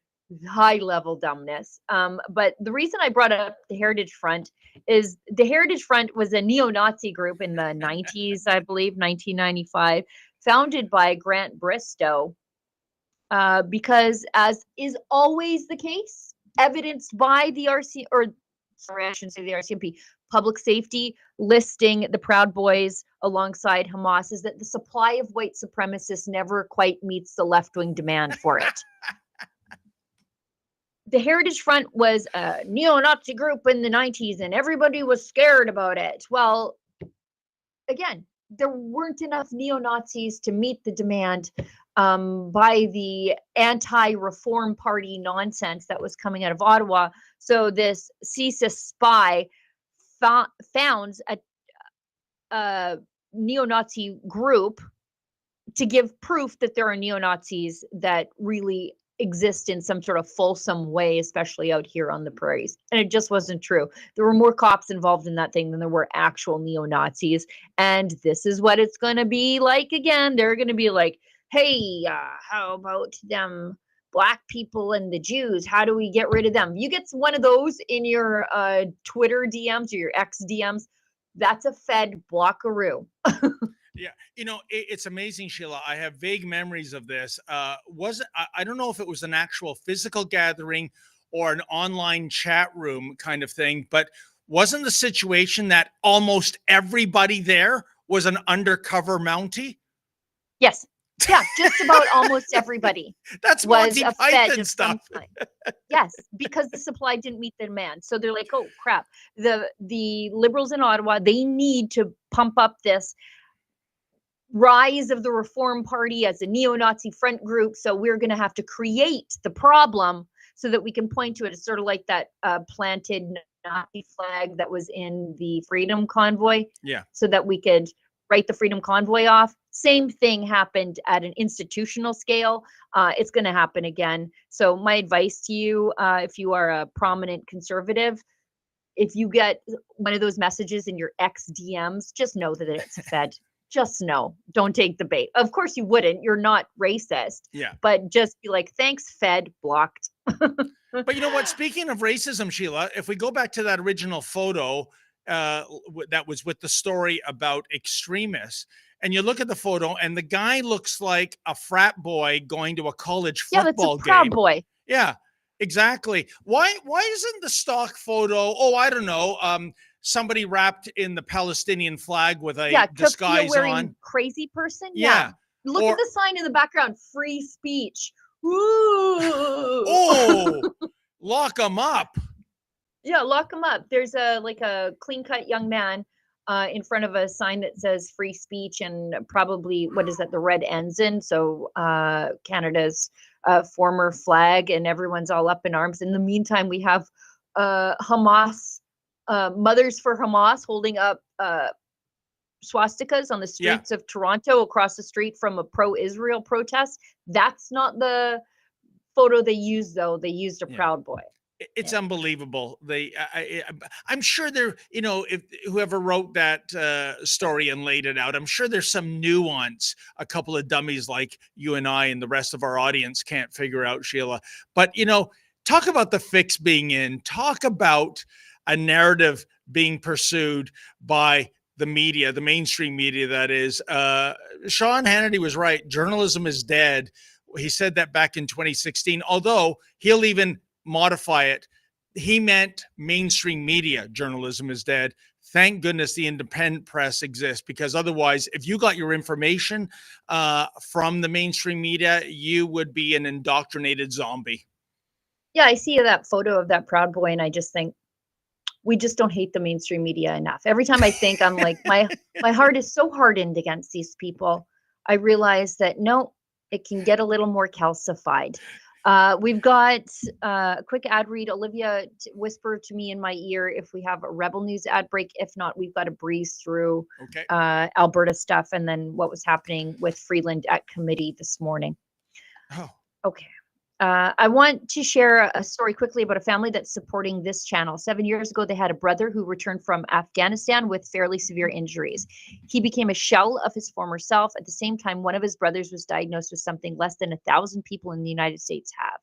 high-level dumbness. But the reason I brought up the Heritage Front is the Heritage Front was a neo-Nazi group in the 90s, I believe, 1995. Founded by Grant Bristow, because as is always the case, evidenced by the RCMP, Public Safety listing the Proud Boys alongside Hamas, is that the supply of white supremacists never quite meets the left-wing demand for it. The Heritage Front was a neo-Nazi group in the 90s, and everybody was scared about it. Well, again, there weren't enough neo-Nazis to meet the demand by the anti-reform party nonsense that was coming out of Ottawa. So this CSIS spy founds a neo-Nazi group to give proof that there are neo-Nazis that really exist in some sort of fulsome way, especially out here on the prairies. And it just wasn't true. There were more cops involved in that thing than there were actual neo-Nazis. And this is what it's going to be like again. They're going to be like, hey, how about them Black people and the Jews? How do we get rid of them? You get one of those in your Twitter DMs or your X DMs, that's a Fed blockaroo. Yeah, it's amazing, Sheila. I have vague memories of this. I don't know if it was an actual physical gathering or an online chat room kind of thing, but wasn't the situation that almost everybody there was an undercover Mountie? Yes. Yeah, just about almost everybody That's was Monty a fed Python of some stuff. kind. Yes, because the supply didn't meet the demand. So they're like, oh crap. The Liberals in Ottawa, they need to pump up this rise of the Reform Party as a neo-Nazi front group. So we're going to have to create the problem so that we can point to it. It's sort of like that planted Nazi flag that was in the Freedom Convoy. Yeah. So that we could write the Freedom Convoy off. Same thing happened at an institutional scale. It's going to happen again. So my advice to you, if you are a prominent conservative, if you get one of those messages in your ex DMs, just know that it's fed. Just know. Don't take the bait. Of course you wouldn't. You're not racist. Yeah. But just be like, thanks, Fed, blocked. But you know what? Speaking of racism, Sheila, if we go back to that original photo that was with the story about extremists, and you look at the photo, and the guy looks like a frat boy going to a college Yeah, that's football a Proud game. Boy. Yeah, exactly. Why isn't the stock photo? Oh, I don't know. Somebody wrapped in the Palestinian flag with a disguise wearing on. Crazy person. Yeah. Look Or- at the sign in the background. Free speech. Ooh. Oh, lock them up. Yeah, lock him up. There's a clean-cut young man in front of a sign that says free speech, and probably, what is that, the red ensign? So Canada's former flag, and everyone's all up in arms. In the meantime, we have Hamas, Mothers for Hamas holding up swastikas on the streets of Toronto, across the street from a pro-Israel protest. That's not the photo they used, though. They used a Proud Boy. It's unbelievable. I'm sure there, if whoever wrote that story and laid it out, I'm sure there's some nuance a couple of dummies like you and I and the rest of our audience can't figure out, Sheila. But, talk about the fix being in, talk about a narrative being pursued by the media, the mainstream media, that is. Sean Hannity was right. Journalism is dead. He said that back in 2016, although he'll even modify it. He meant mainstream media journalism is dead. Thank goodness the independent press exists, because otherwise, if you got your information from the mainstream media, you would be an indoctrinated zombie. Yeah, I see that photo of that Proud Boy, and I just think we just don't hate the mainstream media enough. Every time I think, I'm like, my heart is so hardened against these people. I realize that no, it can get a little more calcified. We've got a quick ad read. Olivia, whisper to me in my ear if we have a Rebel News ad break. If not, we've got to breeze through Alberta stuff and then what was happening with Freeland at committee this morning. Oh. Okay. I want to share a story quickly about a family that's supporting this channel. 7 years ago, they had a brother who returned from Afghanistan with fairly severe injuries. He became a shell of his former self. At the same time, one of his brothers was diagnosed with something less than 1,000 people in the United States have.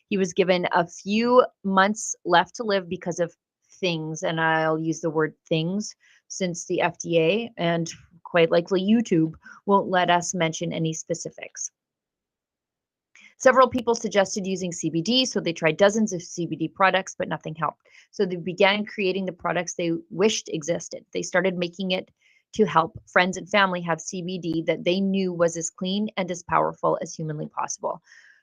He was given a few months left to live because of things, and I'll use the word things, since the FDA and quite likely YouTube won't let us mention any specifics. Several people suggested using CBD, so they tried dozens of CBD products, but nothing helped. So they began creating the products they wished existed. They started making it to help friends and family have CBD that they knew was as clean and as powerful as humanly possible.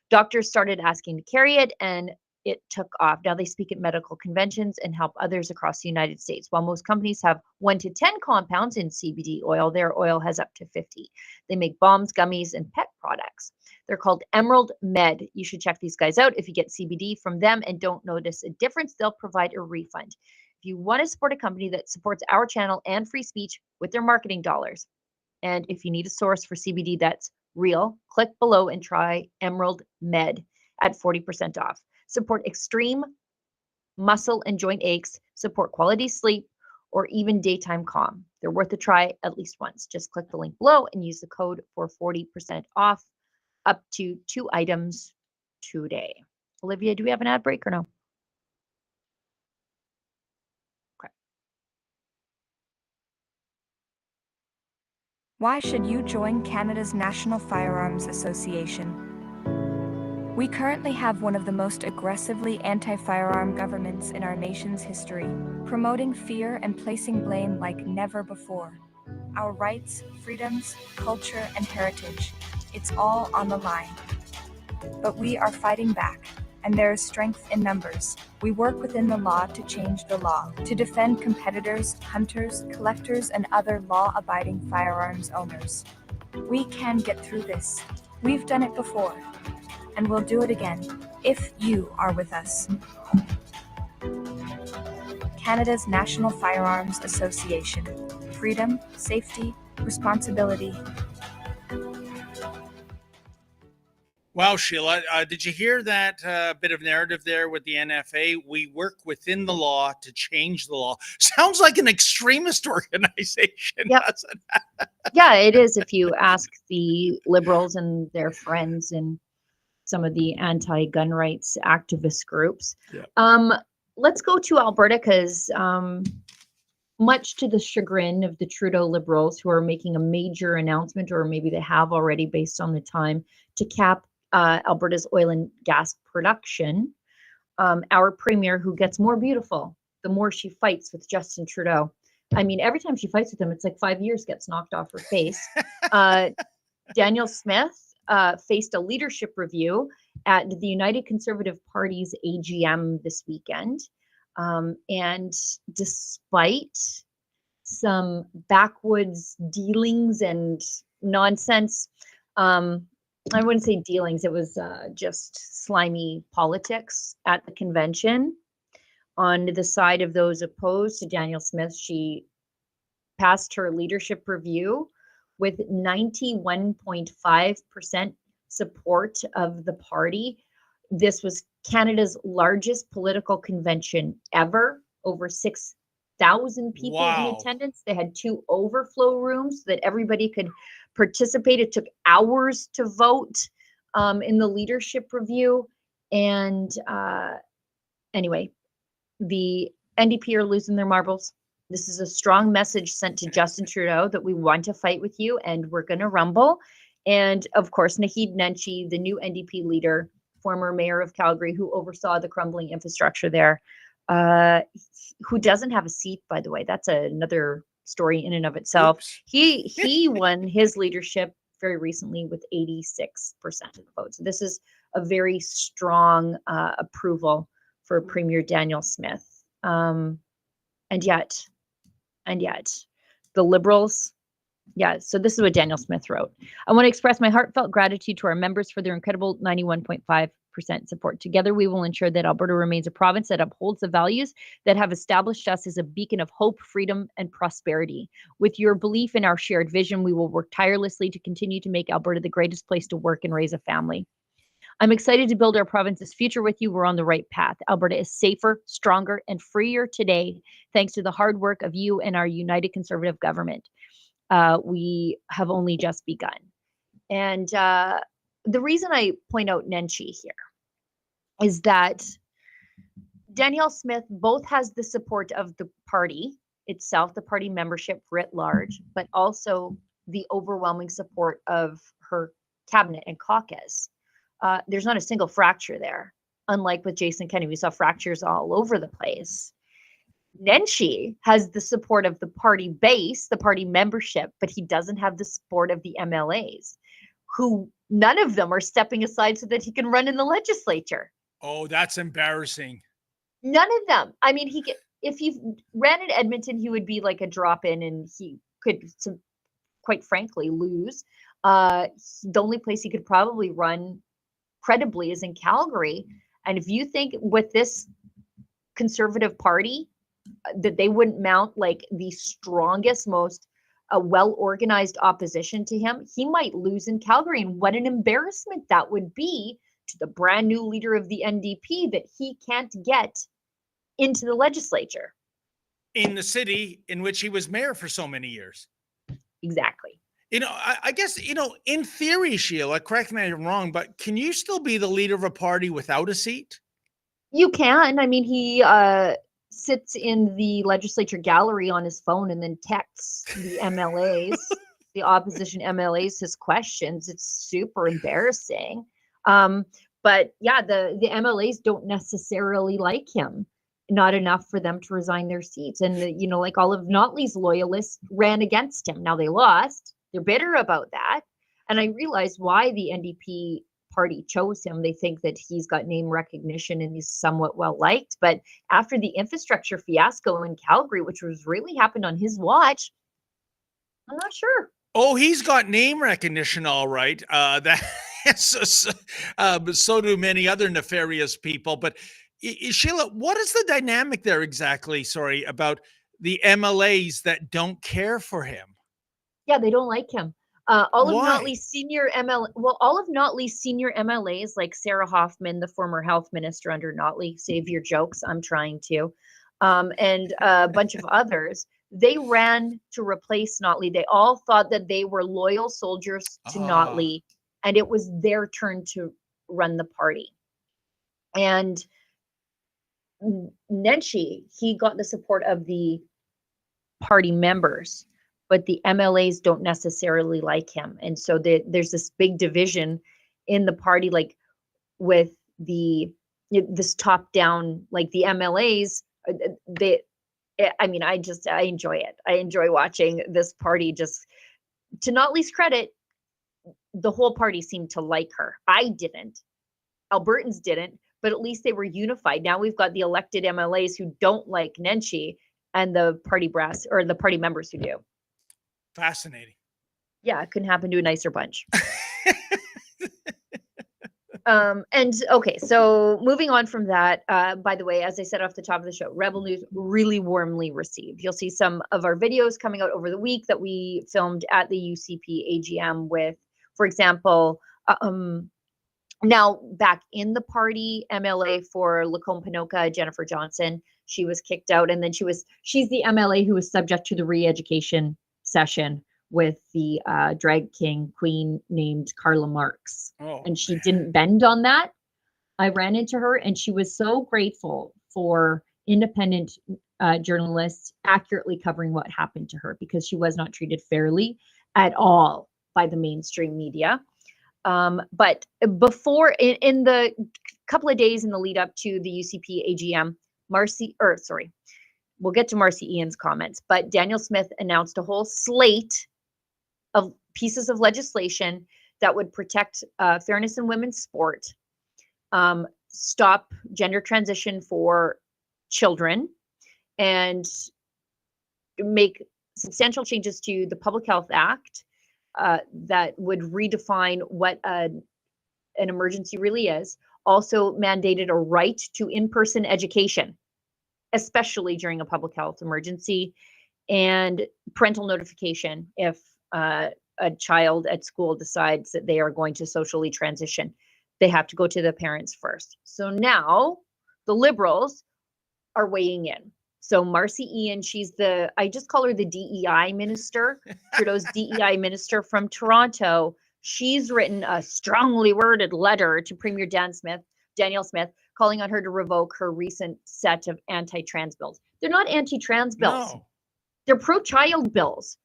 Doctors started asking to carry it, and it took off. Now they speak at medical conventions and help others across the United States. While most companies have 1 to 10 compounds in CBD oil, their oil has up to 50. They make balms, gummies, and pet products. They're called Emerald Med. You should check these guys out. If you get CBD from them and don't notice a difference, they'll provide a refund. If you want to support a company that supports our channel and free speech with their marketing dollars, and if you need a source for CBD that's real, click below and try Emerald Med at 40% off. Support extreme muscle and joint aches, support quality sleep, or even daytime calm. They're worth a try at least once. Just click the link below and use the code for 40% off up to 2 items today. Olivia, do we have an ad break or no? Okay. Why should you join Canada's National Firearms Association? We currently have one of the most aggressively anti-firearm governments in our nation's history, promoting fear and placing blame like never before. Our rights, freedoms, culture, and heritage, it's all on the line. But we are fighting back, and there is strength in numbers. We work within the law to change the law, to defend competitors, hunters, collectors, and other law-abiding firearms owners. We can get through this. We've done it before, and we'll do it again, if you are with us. Canada's National Firearms Association. Freedom, safety, responsibility. Wow, Sheila, did you hear that bit of narrative there with the NFA? We work within the law to change the law. Sounds like an extremist organization, Yep. doesn't it? Yeah, it is if you ask the Liberals and their friends and some of the anti-gun rights activist groups. Yeah. Let's go to Alberta because much to the chagrin of the Trudeau Liberals, who are making a major announcement, or maybe they have already based on the time, to cap Alberta's oil and gas production. Our premier, who gets more beautiful the more she fights with Justin Trudeau. I mean, every time she fights with him, it's like 5 years gets knocked off her face. Danielle Smith faced a leadership review at the United Conservative Party's AGM this weekend. And despite some backwoods dealings and nonsense, I wouldn't say dealings, it was just slimy politics at the convention. On the side of those opposed to Danielle Smith, she passed her leadership review with 91.5% support of the party. This was Canada's largest political convention ever, over 6,000 people in attendance. They had 2 overflow rooms so that everybody could participate. It took hours to vote in the leadership review. And anyway, the NDP are losing their marbles. This is a strong message sent to Justin Trudeau that we want to fight with you and we're going to rumble. And of course, Naheed Nenshi, the new NDP leader, former mayor of Calgary, who oversaw the crumbling infrastructure there, who doesn't have a seat, by the way. That's another story in and of itself. Oops. He won his leadership very recently with 86% of the vote. So this is a very strong approval for Premier Danielle Smith. And yet, the Liberals, so this is what Danielle Smith wrote. I want to express my heartfelt gratitude to our members for their incredible 91.5% support. Together, we will ensure that Alberta remains a province that upholds the values that have established us as a beacon of hope, freedom, and prosperity. With your belief in our shared vision, we will work tirelessly to continue to make Alberta the greatest place to work and raise a family. I'm excited to build our province's future with you. We're on the right path. Alberta is safer, stronger, and freer today, thanks to the hard work of you and our United Conservative government. We have only just begun. And the reason I point out Nenshi here is that Danielle Smith both has the support of the party itself, the party membership writ large, but also the overwhelming support of her cabinet and caucus. There's not a single fracture there. Unlike with Jason Kenney, we saw fractures all over the place. Nenshi has the support of the party base, the party membership, but he doesn't have the support of the MLAs, who none of them are stepping aside so that he can run in the legislature. Oh, that's embarrassing. None of them. I mean, if he ran in Edmonton, he would be like a drop-in and he could, quite frankly, lose. The only place he could probably run credibly is in Calgary. And if you think with this Conservative Party that they wouldn't mount like the strongest, most well-organized opposition to him, he might lose in Calgary. And what an embarrassment that would be to the brand new leader of the NDP that he can't get into the legislature. In the city in which he was mayor for so many years. Exactly. You know, I guess, in theory, Sheila, correct me if I'm wrong, but can you still be the leader of a party without a seat? You can. I mean, he sits in the legislature gallery on his phone and then texts the MLAs, the opposition MLAs, his questions. It's super embarrassing. But yeah, the MLAs don't necessarily like him. Not enough for them to resign their seats. And, like all of Notley's loyalists ran against him. Now they lost. They're bitter about that. And I realize why the NDP party chose him. They think that he's got name recognition and he's somewhat well liked. But after the infrastructure fiasco in Calgary, which was really happened on his watch, I'm not sure. Oh, he's got name recognition, all right. So do many other nefarious people. But Sheila, what is the dynamic there exactly? Sorry, about the MLAs that don't care for him. Yeah, they don't like him. All of Why? Notley's senior MLAs, like Sarah Hoffman, the former health minister under Notley, save your jokes, I'm trying to, and a bunch of others, they ran to replace Notley. They all thought that they were loyal soldiers to Notley, and it was their turn to run the party. And Nenshi, he got the support of the party members, but the MLAs don't necessarily like him. And so there's this big division in the party, like with this top down, like the MLAs, I enjoy it. I enjoy watching this party. Just to Notley's credit, the whole party seemed to like her. I didn't. Albertans didn't, but at least they were unified. Now we've got the elected MLAs who don't like Nenshi and the party brass or the party members who do. Fascinating. Yeah, it couldn't happen to a nicer bunch. And okay, so moving on from that, by the way, as I said off the top of the show, Rebel News really warmly received. You'll see some of our videos coming out over the week that we filmed at the UCP AGM with, for example, now back in the party, MLA for Lacombe-Panoka, Jennifer Johnson, she was kicked out, and then she's the MLA who was subject to the re-education session with the drag king queen named Carla Marks. And she didn't bend on that. I ran into her and she was so grateful for independent journalists accurately covering what happened to her, because she was not treated fairly at all by the mainstream media. But before, in the couple of days in the lead up to the UCP AGM, we'll get to Marcy Ian's comments, but Daniel Smith announced a whole slate of pieces of legislation that would protect fairness in women's sport, stop gender transition for children, and make substantial changes to the Public Health Act that would redefine what an emergency really is. Also mandated a right to in-person education, especially during a public health emergency, and parental notification if a child at school decides that they are going to socially transition. They have to go to the parents first. So now the Liberals are weighing in. So Marcy Ian, I just call her the DEI minister, Trudeau's DEI minister from Toronto. She's written a strongly worded letter to Premier Daniel Smith, calling on her to revoke her recent set of anti-trans bills. They're not anti-trans bills. No. They're pro-child bills,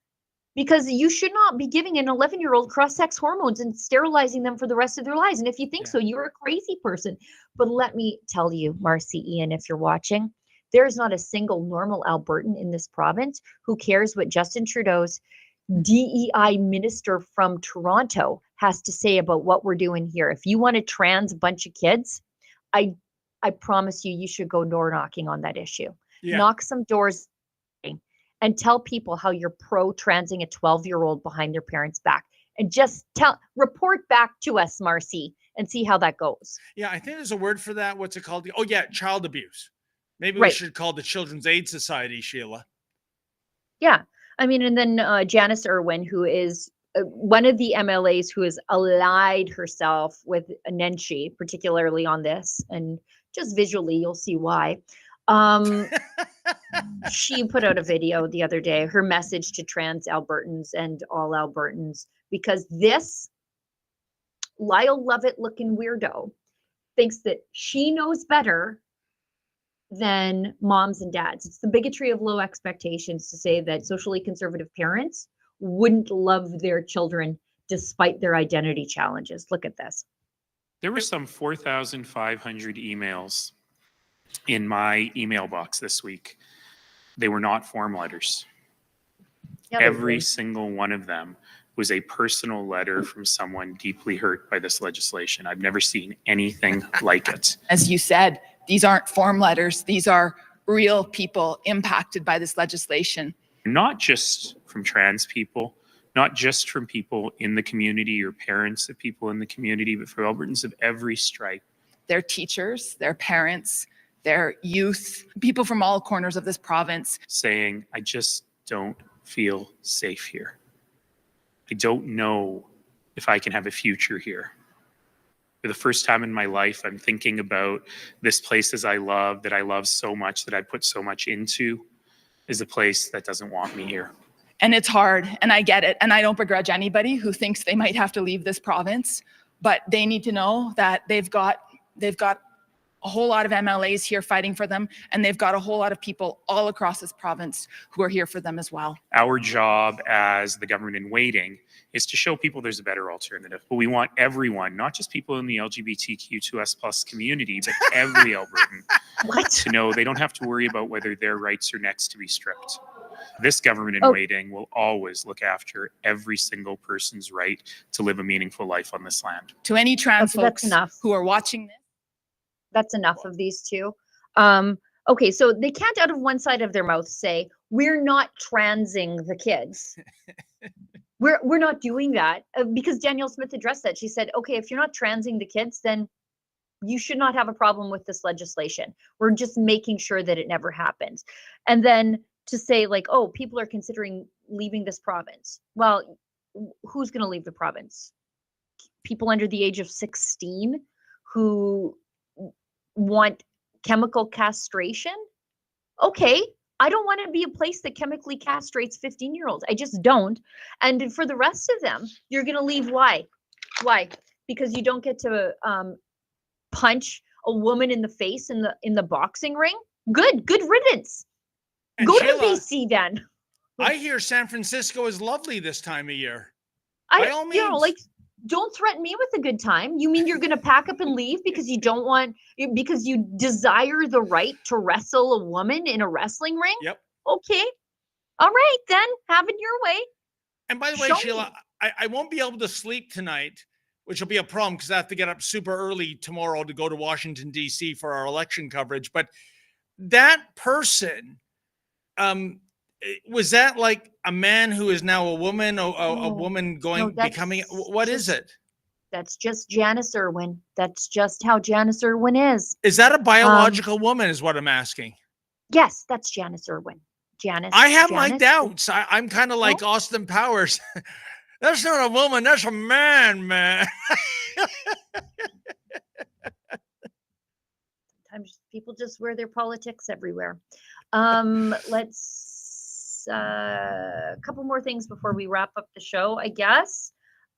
because you should not be giving an 11-year-old cross-sex hormones and sterilizing them for the rest of their lives. And if you think so, you're a crazy person. But let me tell you, Marcy Ian, if you're watching, there's not a single normal Albertan in this province who cares what Justin Trudeau's DEI minister from Toronto has to say about what we're doing here. If you want to trans a bunch of kids, I promise you should go door knocking on that issue. Yeah. Knock some doors and tell people how you're pro-transing a 12-year-old behind their parents' back. And just report back to us, Marcy, and see how that goes. Yeah, I think there's a word for that. What's it called? Oh, yeah, child abuse. Maybe we should call the Children's Aid Society, Sheila. Yeah. I mean, and then Janice Irwin, who is one of the MLAs who has allied herself with Nenshi, particularly on this, and just visually, you'll see why. She put out a video the other day, her message to trans Albertans and all Albertans, because this Lyle Lovett looking weirdo thinks that she knows better than moms and dads. It's the bigotry of low expectations to say that socially conservative parents wouldn't love their children despite their identity challenges. Look at this. There were some 4,500 emails in my email box this week. They were not form letters. Yeah, Every single one of them was a personal letter from someone deeply hurt by this legislation. I've never seen anything like it. As you said, these aren't form letters. These are real people impacted by this legislation. Not just from trans people, not just from people in the community or parents of people in the community, but for Albertans of every stripe. Their teachers, their parents, their youth, people from all corners of this province. Saying, I just don't feel safe here. I don't know if I can have a future here. For the first time in my life, I'm thinking about this place as I love, that I love so much, that I put so much into, is a place that doesn't want me here. And it's hard, and I get it. And I don't begrudge anybody who thinks they might have to leave this province, but they need to know that they've got a whole lot of MLAs here fighting for them, and they've got a whole lot of people all across this province who are here for them as well. Our job as the government in waiting is to show people there's a better alternative. But we want everyone, not just people in the LGBTQ2S+ community, but every Albertan to know they don't have to worry about whether their rights are next to be stripped. This government in waiting will always look after every single person's right to live a meaningful life on this land. To any trans folks who are watching this, that's enough of these two. Okay, so they can't out of one side of their mouth say, we're not transing the kids. We're not doing that because Danielle Smith addressed that. She said, okay, if you're not transing the kids, then you should not have a problem with this legislation. We're just making sure that it never happens. And then to say like, oh, people are considering leaving this province. Well, who's going to leave the province? People under the age of 16 who want chemical castration? Okay, I don't want to be a place that chemically castrates 15-year-olds. I just don't. And for the rest of them, you're going to leave. Why? Why? Because you don't get to punch a woman in the face in the boxing ring? Good riddance. And Go Sheila, to BC then. I hear San Francisco is lovely this time of year. By all you know, means. like, don't threaten me with a good time. You mean you're going to pack up and leave because you don't want, because you desire the right to wrestle a woman in a wrestling ring? Yep. Okay. All right, then. Have it your way. And by the way, Show Sheila, I won't be able to sleep tonight, which will be a problem because I have to get up super early tomorrow to go to Washington, D.C. for our election coverage. But that person, was that like a man who is now a woman, a woman going, becoming, what is it? That's just Janice Irwin. That's just how Janice Irwin is. Is that a biological woman is what I'm asking? Yes, that's Janice Irwin. Janice. I have my Janice. doubts. I'm kind of like Austin Powers. That's not a woman. That's a man, man. Sometimes people just wear their politics everywhere. Let's a couple more things before we wrap up the show, I guess.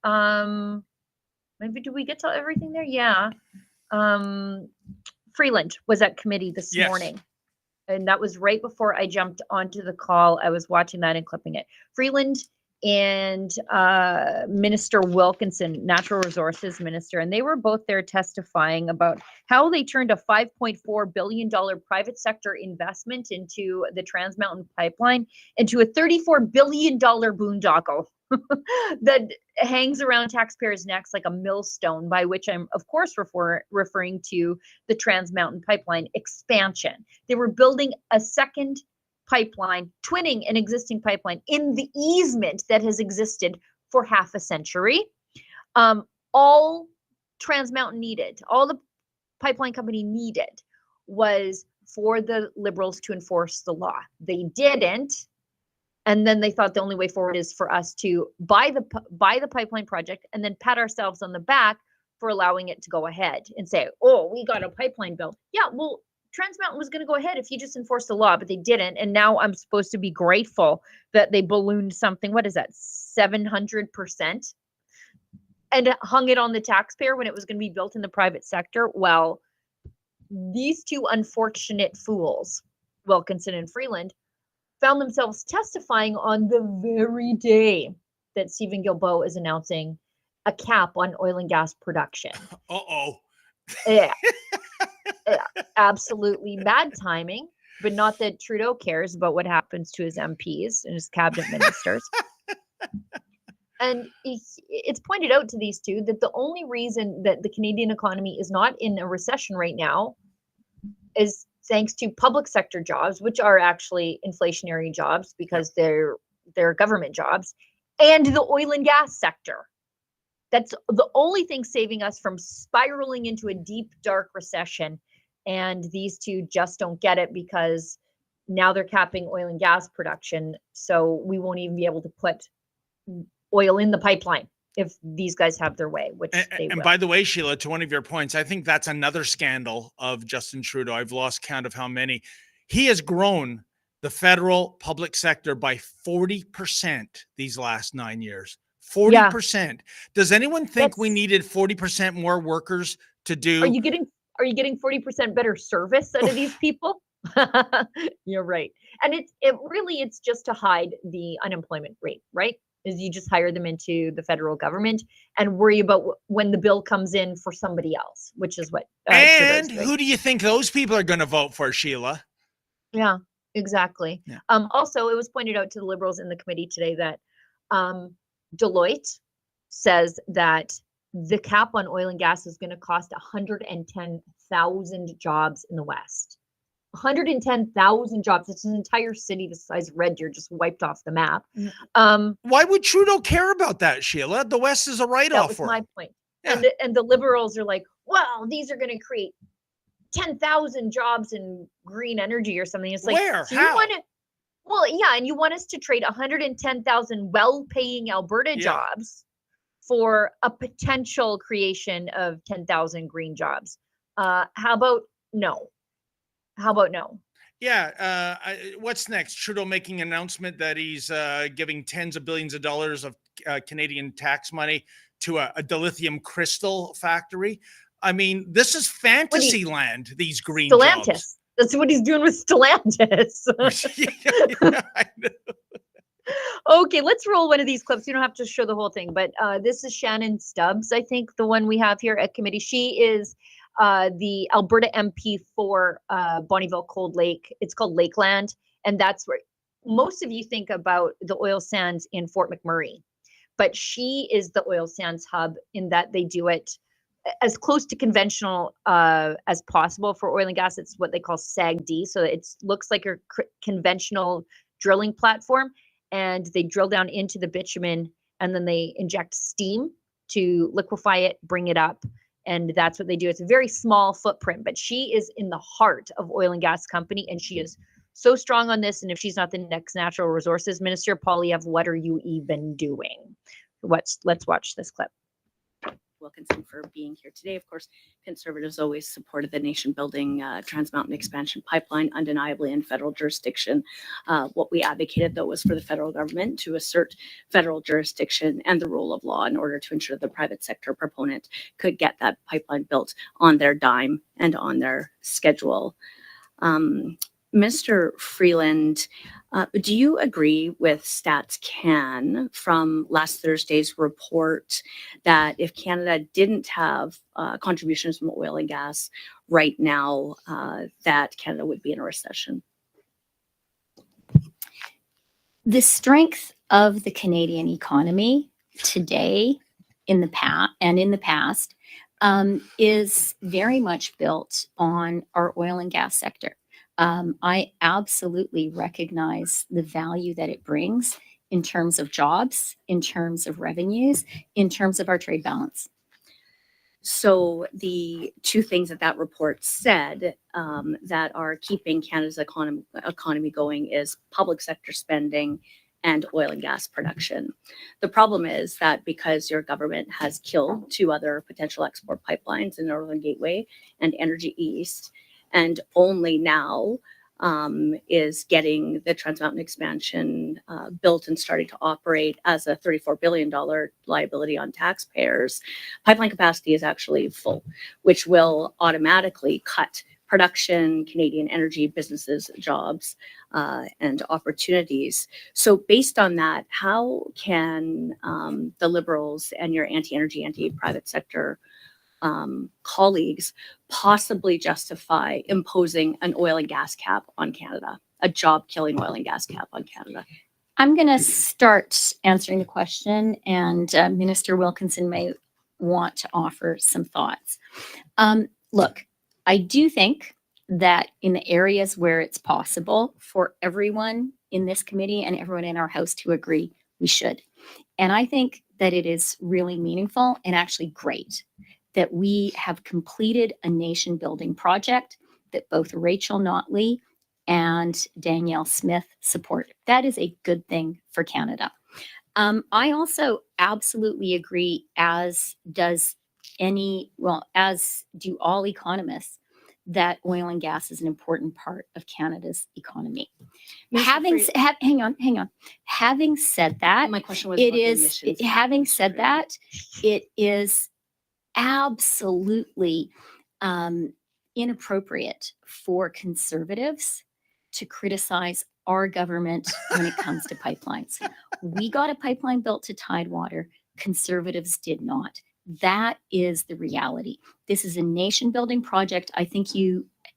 Maybe do we get to everything there? Yeah. Freeland was at committee this morning. And that was right before I jumped onto the call. I was watching that and clipping it. Freeland and Minister Wilkinson, Natural Resources Minister, and they were both there testifying about how they turned a $5.4 billion private sector investment into the Trans Mountain Pipeline into a $34 billion boondoggle that hangs around taxpayers' necks like a millstone, by which I'm, of course, referring to the Trans Mountain Pipeline expansion. They were building a second pipeline, twinning an existing pipeline in the easement that has existed for half a century. All Trans Mountain needed, all the pipeline company needed was for the Liberals to enforce the law. They didn't. And then they thought the only way forward is for us to buy the pipeline project and then pat ourselves on the back for allowing it to go ahead and say, oh, we got a pipeline built. Yeah, well, Trans Mountain was going to go ahead if you just enforced the law, but they didn't. And now I'm supposed to be grateful that they ballooned something. What is that? 700%, and hung it on the taxpayer when it was going to be built in the private sector. Well, these two unfortunate fools, Wilkinson and Freeland, found themselves testifying on the very day that Stephen Guilbeault is announcing a cap on oil and gas production. Uh-oh. Yeah. Yeah, absolutely bad timing, but not that Trudeau cares about what happens to his MPs and his cabinet ministers. And it's pointed out to these two that the only reason that the Canadian economy is not in a recession right now is thanks to public sector jobs, which are actually inflationary jobs because they're government jobs, and the oil and gas sector. That's the only thing saving us from spiraling into a deep, dark recession. And these two just don't get it because now they're capping oil and gas production. So we won't even be able to put oil in the pipeline if these guys have their way, which they will. And by the way, Sheila, to one of your points, I think that's another scandal of Justin Trudeau. I've lost count of how many. He has grown the federal public sector by 40% these last 9 years. 40%. Does anyone think we needed 40% more workers to do? Are you getting 40% better service out of these people? You're right. And it's just to hide the unemployment rate, right? Is you just hire them into the federal government and worry about when the bill comes in for somebody else, which is what. And who do you think those people are going to vote for, Sheila? Yeah, exactly. Yeah. Also, it was pointed out to the Liberals in the committee today that Deloitte says that the cap on oil and gas is going to cost 110,000 jobs in the West. 110,000 jobs. It's an entire city the size of Red Deer just wiped off the map. Why would Trudeau care about that, Sheila? The West is a write-off for my him. point. Yeah. And the Liberals are like, well, these are going to create 10,000 jobs in green energy or something. It's like, where? So How? You want to, well, yeah, and you want us to trade 110,000 well-paying Alberta jobs for a potential creation of 10,000 green jobs. How about no? Yeah. What's next? Trudeau making an announcement that he's giving tens of billions of dollars of Canadian tax money to a dilithium crystal factory. I mean, this is fantasy land, these green Stellantis. jobs. That's what he's doing with Stellantis. I know. Okay, let's roll one of these clips. You don't have to show the whole thing, but this is Shannon Stubbs, I think, the one we have here at committee. She is the Alberta MP for Bonnyville Cold Lake. It's called Lakeland, and that's where most of you think about the oil sands in Fort McMurray. But she is the oil sands hub in that they do it as close to conventional as possible for oil and gas. It's what they call SAGD, so it looks like a conventional drilling platform, and they drill down into the bitumen, and then they inject steam to liquefy it, bring it up. And that's what they do. It's a very small footprint, but she is in the heart of oil and gas company, and she is so strong on this. And if she's not the next natural resources minister, Polyev, what are you even doing? Let's watch this clip. Wilkinson for being here today. Of course, Conservatives always supported the nation-building Trans Mountain Expansion Pipeline, undeniably in federal jurisdiction. What we advocated, though, was for the federal government to assert federal jurisdiction and the rule of law in order to ensure the private sector proponent could get that pipeline built on their dime and on their schedule. Mr. Freeland, do you agree with Stats Can from last Thursday's report that if Canada didn't have contributions from oil and gas right now, that Canada would be in a recession? The strength of the Canadian economy today, in the past, is very much built on our oil and gas sector. I absolutely recognize the value that it brings in terms of jobs, in terms of revenues, in terms of our trade balance. So the two things that report said that are keeping Canada's economy going is public sector spending and oil and gas production. The problem is that because your government has killed two other potential export pipelines in Northern Gateway and Energy East, and only now is getting the Trans Mountain Expansion built and starting to operate as a $34 billion liability on taxpayers, pipeline capacity is actually full, which will automatically cut production, Canadian energy businesses, jobs, and opportunities. So based on that, how can the Liberals and your anti-energy, anti-private sector colleagues possibly justify imposing an oil and gas cap on Canada, a job-killing oil and gas cap on Canada? I'm going to start answering the question, and Minister Wilkinson may want to offer some thoughts. Look, I do think that in the areas where it's possible for everyone in this committee and everyone in our House to agree, we should. And I think that it is really meaningful and actually great that we have completed a nation building project that both Rachel Notley and Danielle Smith support. That is a good thing for Canada. I also absolutely agree, as do all economists, that oil and gas is an important part of Canada's economy. Having said that, my question was it is absolutely inappropriate for Conservatives to criticize our government when it comes to pipelines. We got a pipeline built to Tidewater. Conservatives did not. That is the reality. This is a nation building project. I think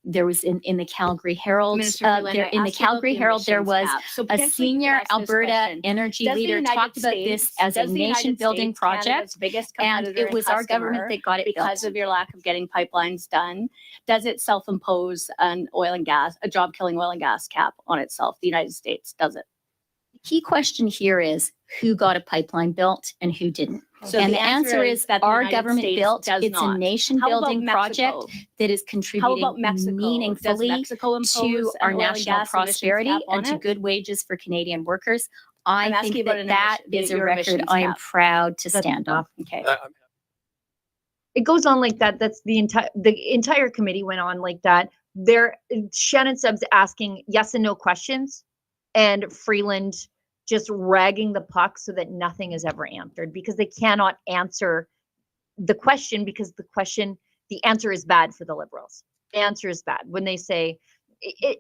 there was in the Calgary Herald, there was a senior Alberta energy leader talked about this as a nation building project, and it was our government that got it because built. of your lack of getting pipelines done. Does it self-impose a job-killing oil and gas cap on itself? The United States, does it? The key question here is who got a pipeline built and who didn't. So and the the answer is that the our United government States built. does It's not. a nation How about building Mexico? project that is How contributing about Mexico? meaningfully Does Mexico impose to an our oil and national gas emissions prosperity cap on and to it? good wages for Canadian workers. I'm I asking think about that is a your record emissions I am cap. proud to stand on. Okay. It goes on like that. That's the entire committee went on like that. Shannon Stubbs asking yes and no questions, and Freeland just ragging the puck so that nothing is ever answered because they cannot answer the question because the answer is bad for the Liberals. The answer is bad when they say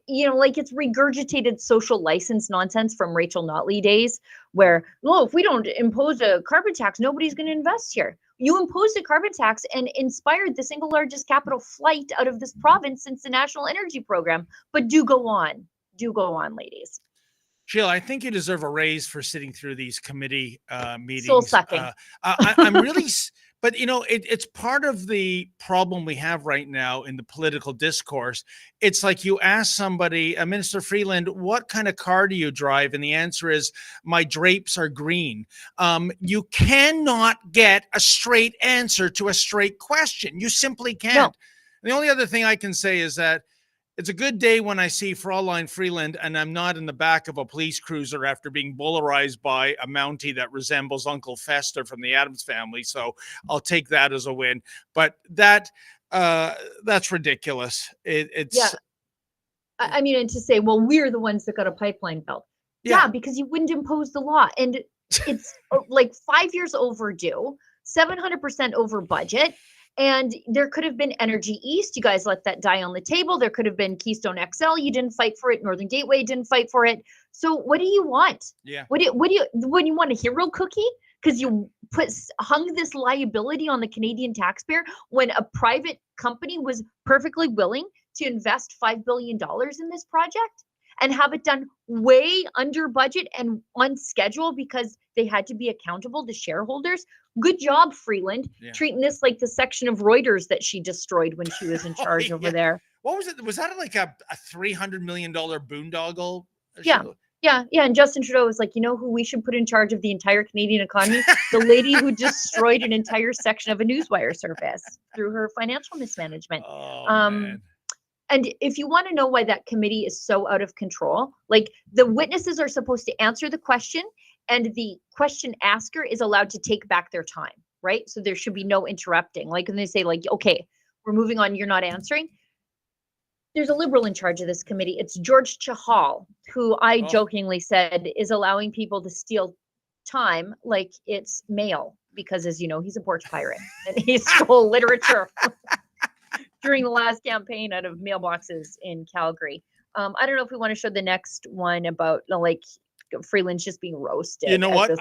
like it's regurgitated social license nonsense from Rachel Notley days where, if we don't impose a carbon tax, nobody's going to invest here. You imposed a carbon tax and inspired the single largest capital flight out of this province since the National Energy Program. But do go on, ladies. Sheila, I think you deserve a raise for sitting through these committee meetings. Soul sucking. I'm really, but it's part of the problem we have right now in the political discourse. It's like you ask somebody, Minister Freeland, what kind of car do you drive? And the answer is, my drapes are green. You cannot get a straight answer to a straight question. You simply can't. No. The only other thing I can say is that it's a good day when I see Fraulein Freeland and I'm not in the back of a police cruiser after being bullarized by a Mountie that resembles Uncle Fester from the Addams Family. So I'll take that as a win. But that's ridiculous. It's I mean, and to say, well, we're the ones that got a pipeline built. Yeah, because you wouldn't impose the law. And it's like 5 years overdue, 700% over budget. And there could have been Energy East. You guys let that die on the table. There could have been Keystone XL. You didn't fight for it. Northern Gateway didn't fight for it. So what do you want? Yeah. What do you want, a hero cookie? Because you hung this liability on the Canadian taxpayer when a private company was perfectly willing to invest $5 billion in this project and have it done way under budget and on schedule because they had to be accountable to shareholders. Good job, Freeland, treating this like the section of Reuters that she destroyed when she was in charge over there. What was it? Was that like a $300 million boondoggle? Yeah. And Justin Trudeau was like, you know who we should put in charge of the entire Canadian economy? The lady who destroyed an entire section of a newswire service through her financial mismanagement. Man. And if you want to know why that committee is so out of control, like the witnesses are supposed to answer the question and the question asker is allowed to take back their time, right? So there should be no interrupting. Like when they say like, okay, we're moving on, you're not answering. There's a Liberal in charge of this committee. It's George Chahal, who I jokingly said is allowing people to steal time like it's mail because, as you know, he's a porch pirate and he stole literature. during the last campaign out of mailboxes in Calgary. I don't know if we want to show the next one about like Freeland's just being roasted. You know what?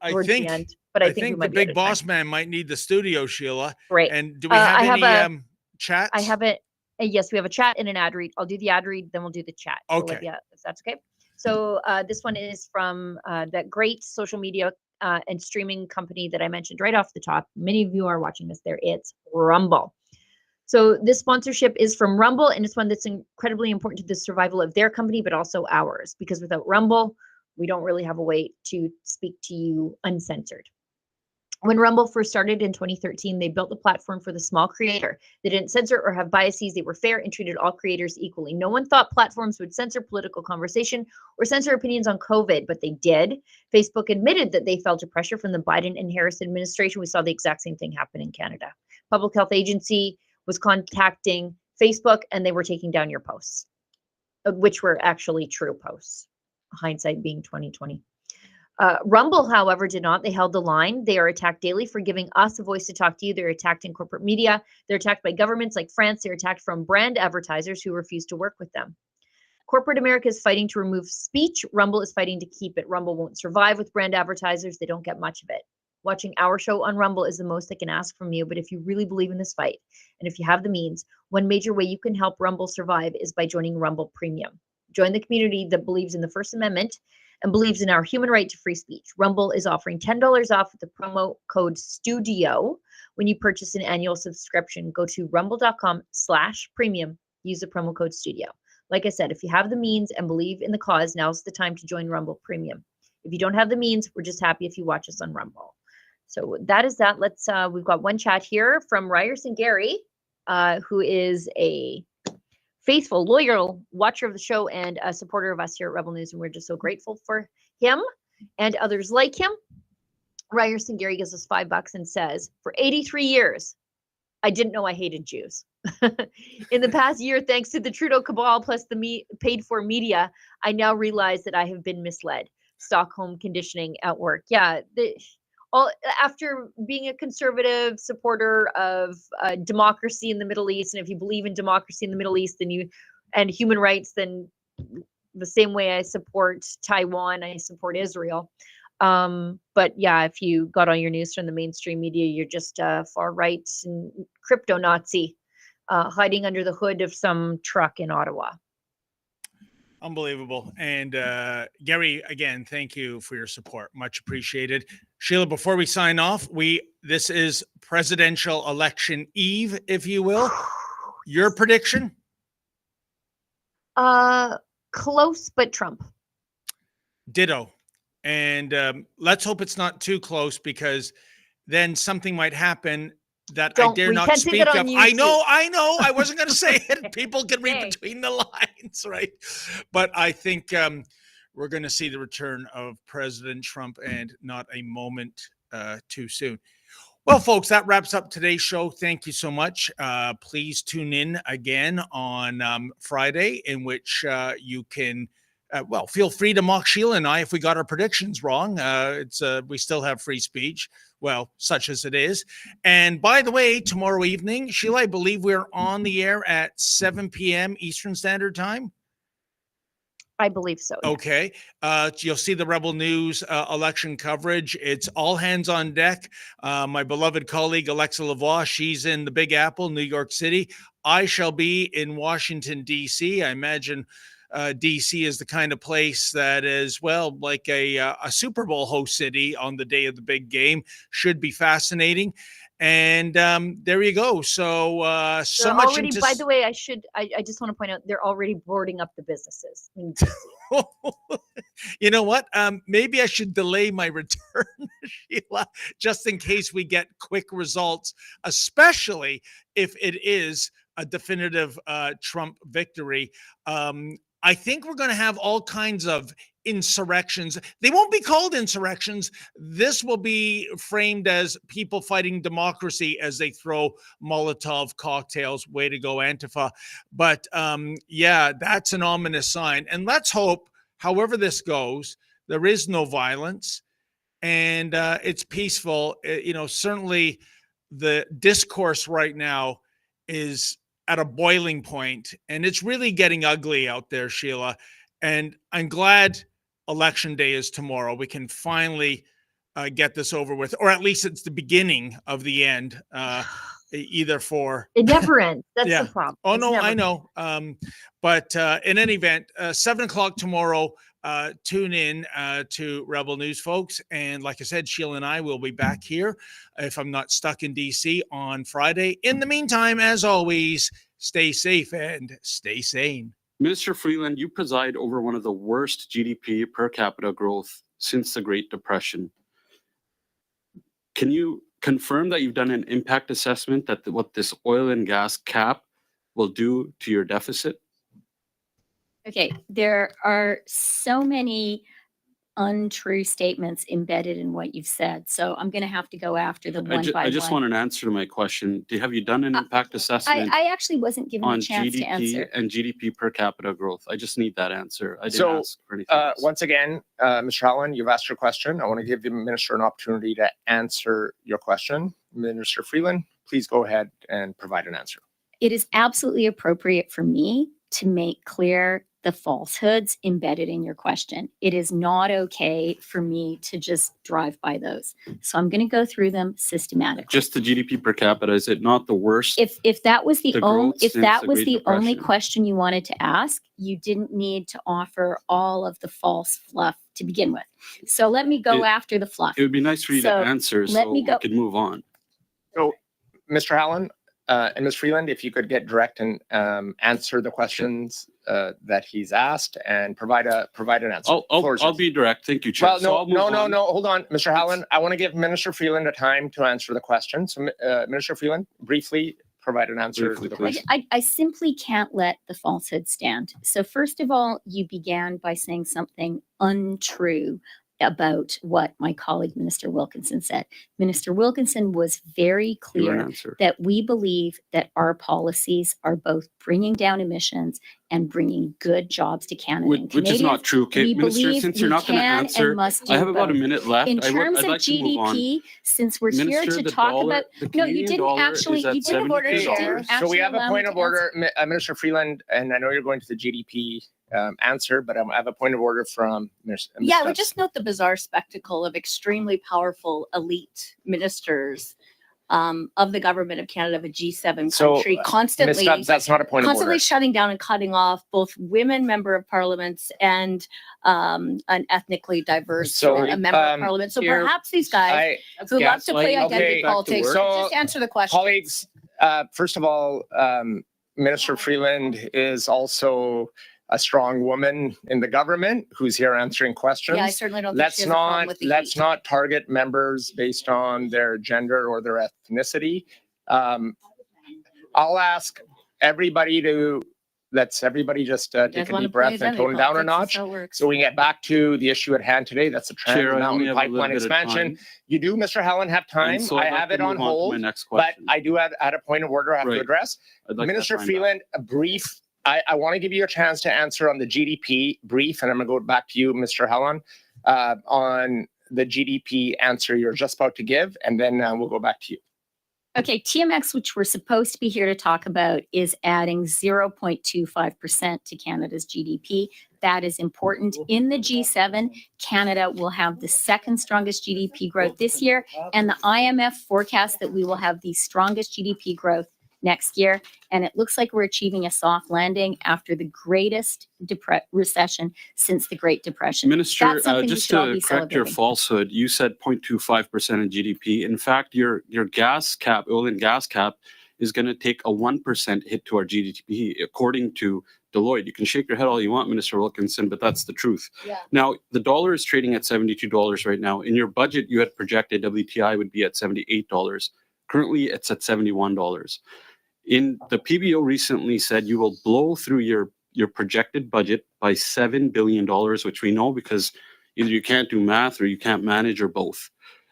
Towards the end, but I think we think might the be out big of time. boss man might need the studio, Sheila. Great. And do we have I have any chats? I have it. Yes, we have a chat and an ad read. I'll do the ad read, then we'll do the chat. Okay. Olivia, if that's okay. So this one is from that great social media and streaming company that I mentioned right off the top. Many of you are watching this there. It's Rumble. So this sponsorship is from Rumble, and it's one that's incredibly important to the survival of their company, but also ours, because without Rumble, we don't really have a way to speak to you uncensored. When Rumble first started in 2013, they built the platform for the small creator. They didn't censor or have biases. They were fair and treated all creators equally. No one thought platforms would censor political conversation or censor opinions on COVID, but they did. Facebook admitted that they felt a pressure from the Biden and Harris administration. We saw the exact same thing happen in Canada. Public Health Agency was contacting Facebook, and they were taking down your posts, which were actually true posts. Hindsight being 2020. Rumble, however, did not. They held the line. They are attacked daily for giving us a voice to talk to you. They're attacked in corporate media. They're attacked by governments like France. They're attacked from brand advertisers who refuse to work with them. Corporate America is fighting to remove speech. Rumble is fighting to keep it. Rumble won't survive with brand advertisers. They don't get much of it. Watching our show on Rumble is the most I can ask from you. But if you really believe in this fight, and if you have the means, one major way you can help Rumble survive is by joining Rumble Premium. Join the community that believes in the First Amendment and believes in our human right to free speech. Rumble is offering $10 off with the promo code STUDIO when you purchase an annual subscription. Go to rumble.com/premium. Use the promo code STUDIO. Like I said, if you have the means and believe in the cause, now's the time to join Rumble Premium. If you don't have the means, we're just happy if you watch us on Rumble. So that is that. Let's we've got one chat here from Ryerson Gary, who is a faithful, loyal watcher of the show and a supporter of us here at Rebel News, and we're just so grateful for him and others like him. Ryerson Gary gives us $5 and says, for 83 years, I didn't know I hated Jews. In the past year, thanks to the Trudeau cabal plus the paid-for media, I now realize that I have been misled. Stockholm conditioning at work. Yeah, after being a conservative supporter of democracy in the Middle East, and if you believe in democracy in the Middle East and human rights, then the same way I support Taiwan, I support Israel. But yeah, if you got all your news from the mainstream media, you're just far right and crypto Nazi hiding under the hood of some truck in Ottawa. Unbelievable. And Gary, again, thank you for your support. Much appreciated. Sheila, before we sign off, this is presidential election eve, if you will. Your prediction? Close, but Trump. Ditto. And let's hope it's not too close, because then something might happen that I dare not speak of. I know. I wasn't going to say it. People can read between the lines, right? But I think we're going to see the return of President Trump, and not a moment too soon. Well, folks, that wraps up today's show. Thank you so much. Please tune in again on Friday, in which you can feel free to mock Sheila and I if we got our predictions wrong. We still have free speech, well, such as it is. And by the way, tomorrow evening, Sheila, I believe we're on the air at 7 p.m. Eastern Standard Time. I believe so. Yes. Okay. You'll see the Rebel News election coverage. It's all hands on deck. My beloved colleague, Alexa Lavoie, she's in the Big Apple, New York City. I shall be in Washington, D.C. I imagine DC is the kind of place that is, well, like a Super Bowl host city on the day of the big game. Should be fascinating. And there you go. So so much already, by the way, I just want to point out, they're already boarding up the businesses in DC. You know what? Maybe I should delay my return, Sheila, just in case we get quick results, especially if it is a definitive Trump victory. I think we're going to have all kinds of insurrections. They won't be called insurrections. This will be framed as people fighting democracy as they throw Molotov cocktails. Way to go, Antifa. But yeah, that's an ominous sign. And let's hope, however this goes, there is no violence and it's peaceful. Certainly the discourse right now is at a boiling point, and it's really getting ugly out there, Sheila. And I'm glad Election Day is tomorrow. We can finally get this over with, or at least it's the beginning of the end. Either for it never ends. That's yeah. the problem. Oh It's no, never I know. But in any event, 7:00 tomorrow. Tune in to Rebel News, folks. And like I said, Sheila and I will be back here if I'm not stuck in DC on Friday. In the meantime, as always, stay safe and stay sane. Minister Freeland, you preside over one of the worst GDP per capita growth since the Great Depression. Can you confirm that you've done an impact assessment that what this oil and gas cap will do to your deficit? Okay, there are so many untrue statements embedded in what you've said. So I'm going to have to go after them one by one. I just want an answer to my question. Have you done an impact assessment I actually wasn't given on a chance to answer. GDP and GDP per capita growth? I just need that answer. I didn't ask for anything else. Once again, Mr. Allen, you've asked your question. I want to give the minister an opportunity to answer your question. Minister Freeland, please go ahead and provide an answer. It is absolutely appropriate for me to make clear the falsehoods embedded in your question. It is not okay for me to just drive by those. So I'm going to go through them systematically. Just the GDP per capita, is it not the worst? If that was the only Great question you wanted to ask, you didn't need to offer all of the false fluff to begin with. So let me go after the fluff. It would be nice for you to answer so we could move on. So, Mr. Allen and Ms. Freeland, if you could get direct and answer the questions that he's asked and provide an answer. I'll be direct. Thank you, Chair. Well, no. Hold on, Mr. Allen. I want to give Minister Freeland a time to answer the question. So, Minister Freeland, briefly provide an answer to the question. I simply can't let the falsehood stand. So first of all, you began by saying something untrue about what my colleague, Minister Wilkinson, said. Minister Wilkinson was very clear that we believe that our policies are both bringing down emissions and bringing good jobs to Canada. Which is not true. Okay, Minister, since you're not going to answer, I have about a minute left. In terms of GDP, since we're here to talk about, no, you didn't actually, you didn't order to. So we have a point of order, Minister Freeland, and I know you're going to the GDP answer, but I have a point of order from Ms. Yeah, I would just note the bizarre spectacle of extremely powerful elite ministers of the government of Canada, of a G7 country, constantly. Ms. that's not a point of order. Constantly shutting down and cutting off both women member of parliaments and an ethnically diverse member of parliament. So perhaps these guys who love to play identity politics, just answer the question. Colleagues, first of all, Minister Freeland is also a strong woman in the government who's here answering questions. Yeah, I certainly don't think she has a problem with the Let's not target members based on their gender or their ethnicity. I'll ask everybody to, let's everybody just take a deep breath and tone down a notch so we can get back to the issue at hand today. That's the Trans Mountain Pipeline expansion. You do, Mr. Helen, have time. So I have it on hold, but I do have at a point of order I have to address. Minister Freeland, a brief. I want to give you a chance to answer on the GDP brief, and I'm going to go back to you, Mr. Helen, on the GDP answer you're just about to give, and then we'll go back to you. Okay, TMX, which we're supposed to be here to talk about, is adding 0.25% to Canada's GDP. That is important. In the G7, Canada will have the second strongest GDP growth this year, and the IMF forecasts that we will have the strongest GDP growth next year. And it looks like we're achieving a soft landing after the greatest recession since the Great Depression. Minister, just to correct your falsehood, you said 0.25% of GDP. In fact, your gas cap, oil and gas cap, is going to take a 1% hit to our GDP, according to Deloitte. You can shake your head all you want, Minister Wilkinson, but that's the truth. Yeah. Now, the dollar is trading at $72 right now. In your budget, you had projected WTI would be at $78. Currently, it's at $71. In the PBO recently said you will blow through your projected budget by $7 billion, which we know because either you can't do math or you can't manage or both.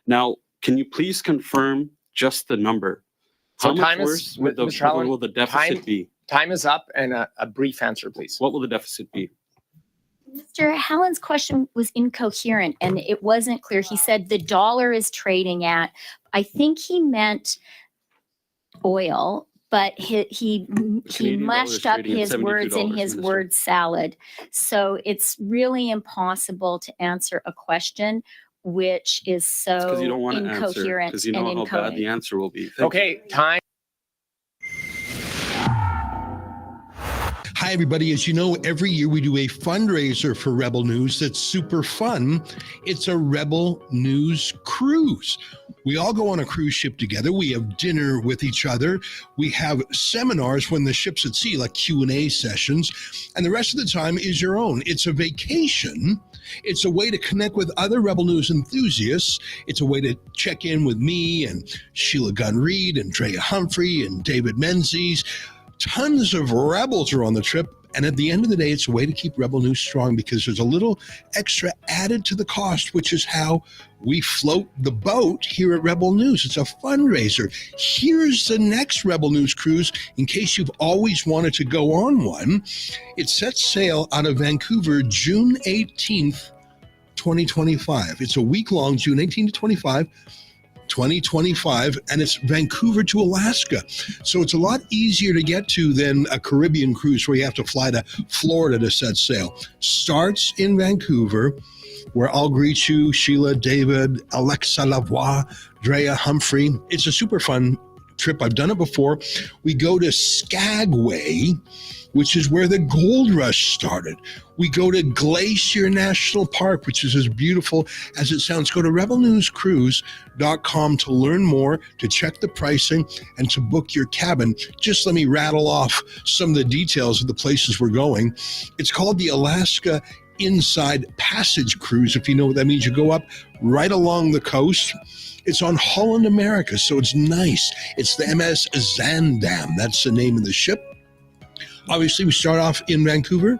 Now, can you please confirm just the number? How much worse will the deficit be? Time is up, and a brief answer, please. What will the deficit be? Mr. Hallen's question was incoherent and it wasn't clear. He said the dollar is trading at, I think he meant oil, but he Canadian mushed dollar up is trading at his words in $72, his Minister. word salad. So it's really impossible to answer a question which is Because so you don't want to answer, incoherent because you and know how bad the encoding. answer will be. Thank you. Okay, time. Hi, everybody. As you know, every year we do a fundraiser for Rebel News that's super fun. It's a Rebel News cruise. We all go on a cruise ship together. We have dinner with each other. We have seminars when the ship's at sea, like Q&A sessions. And the rest of the time is your own. It's a vacation. It's a way to connect with other Rebel News enthusiasts. It's a way to check in with me and Sheila Gunn-Reid and Drea Humphrey and David Menzies. Tons of rebels are on the trip, and at the end of the day, it's a way to keep Rebel News strong because there's a little extra added to the cost, which is how we float the boat here at Rebel News. It's a fundraiser. Here's the next Rebel News cruise in case you've always wanted to go on one. It sets sail out of Vancouver June 18th, 2025. It's a week-long, June 18th to 2025, and it's Vancouver to Alaska. So it's a lot easier to get to than a Caribbean cruise where you have to fly to Florida to set sail. Starts in Vancouver, where I'll greet you, Sheila, David, Alexa Lavoie, Drea Humphrey. It's a super fun trip. I've done it before. We go to Skagway, which is where the gold rush started. We go to Glacier National Park, which is as beautiful as it sounds. Go to rebelnewscruise.com to learn more, to check the pricing, and to book your cabin. Just let me rattle off some of the details of the places we're going. It's called the Alaska Inside Passage Cruise. If you know what that means, you go up right along the coast. It's on Holland America, so it's nice. It's the MS Zandam. That's the name of the ship. Obviously, we start off in Vancouver,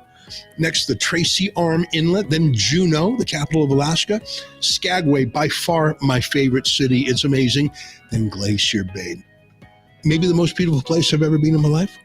next the Tracy Arm Inlet, then Juneau, the capital of Alaska, Skagway, by far my favorite city. It's amazing. Then Glacier Bay. Maybe the most beautiful place I've ever been in my life.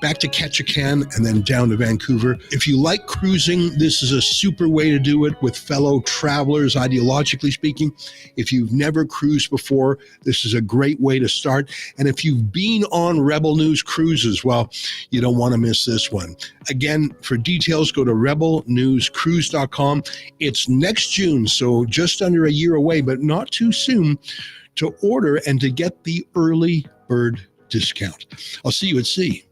Back to Ketchikan and then down to Vancouver. If you like cruising, this is a super way to do it with fellow travelers, ideologically speaking. If you've never cruised before, this is a great way to start. And if you've been on Rebel News cruises, well, you don't want to miss this one. Again, for details, go to rebelnewscruise.com. It's next June, so just under a year away, but not too soon to order and to get the early bird discount. I'll see you at sea.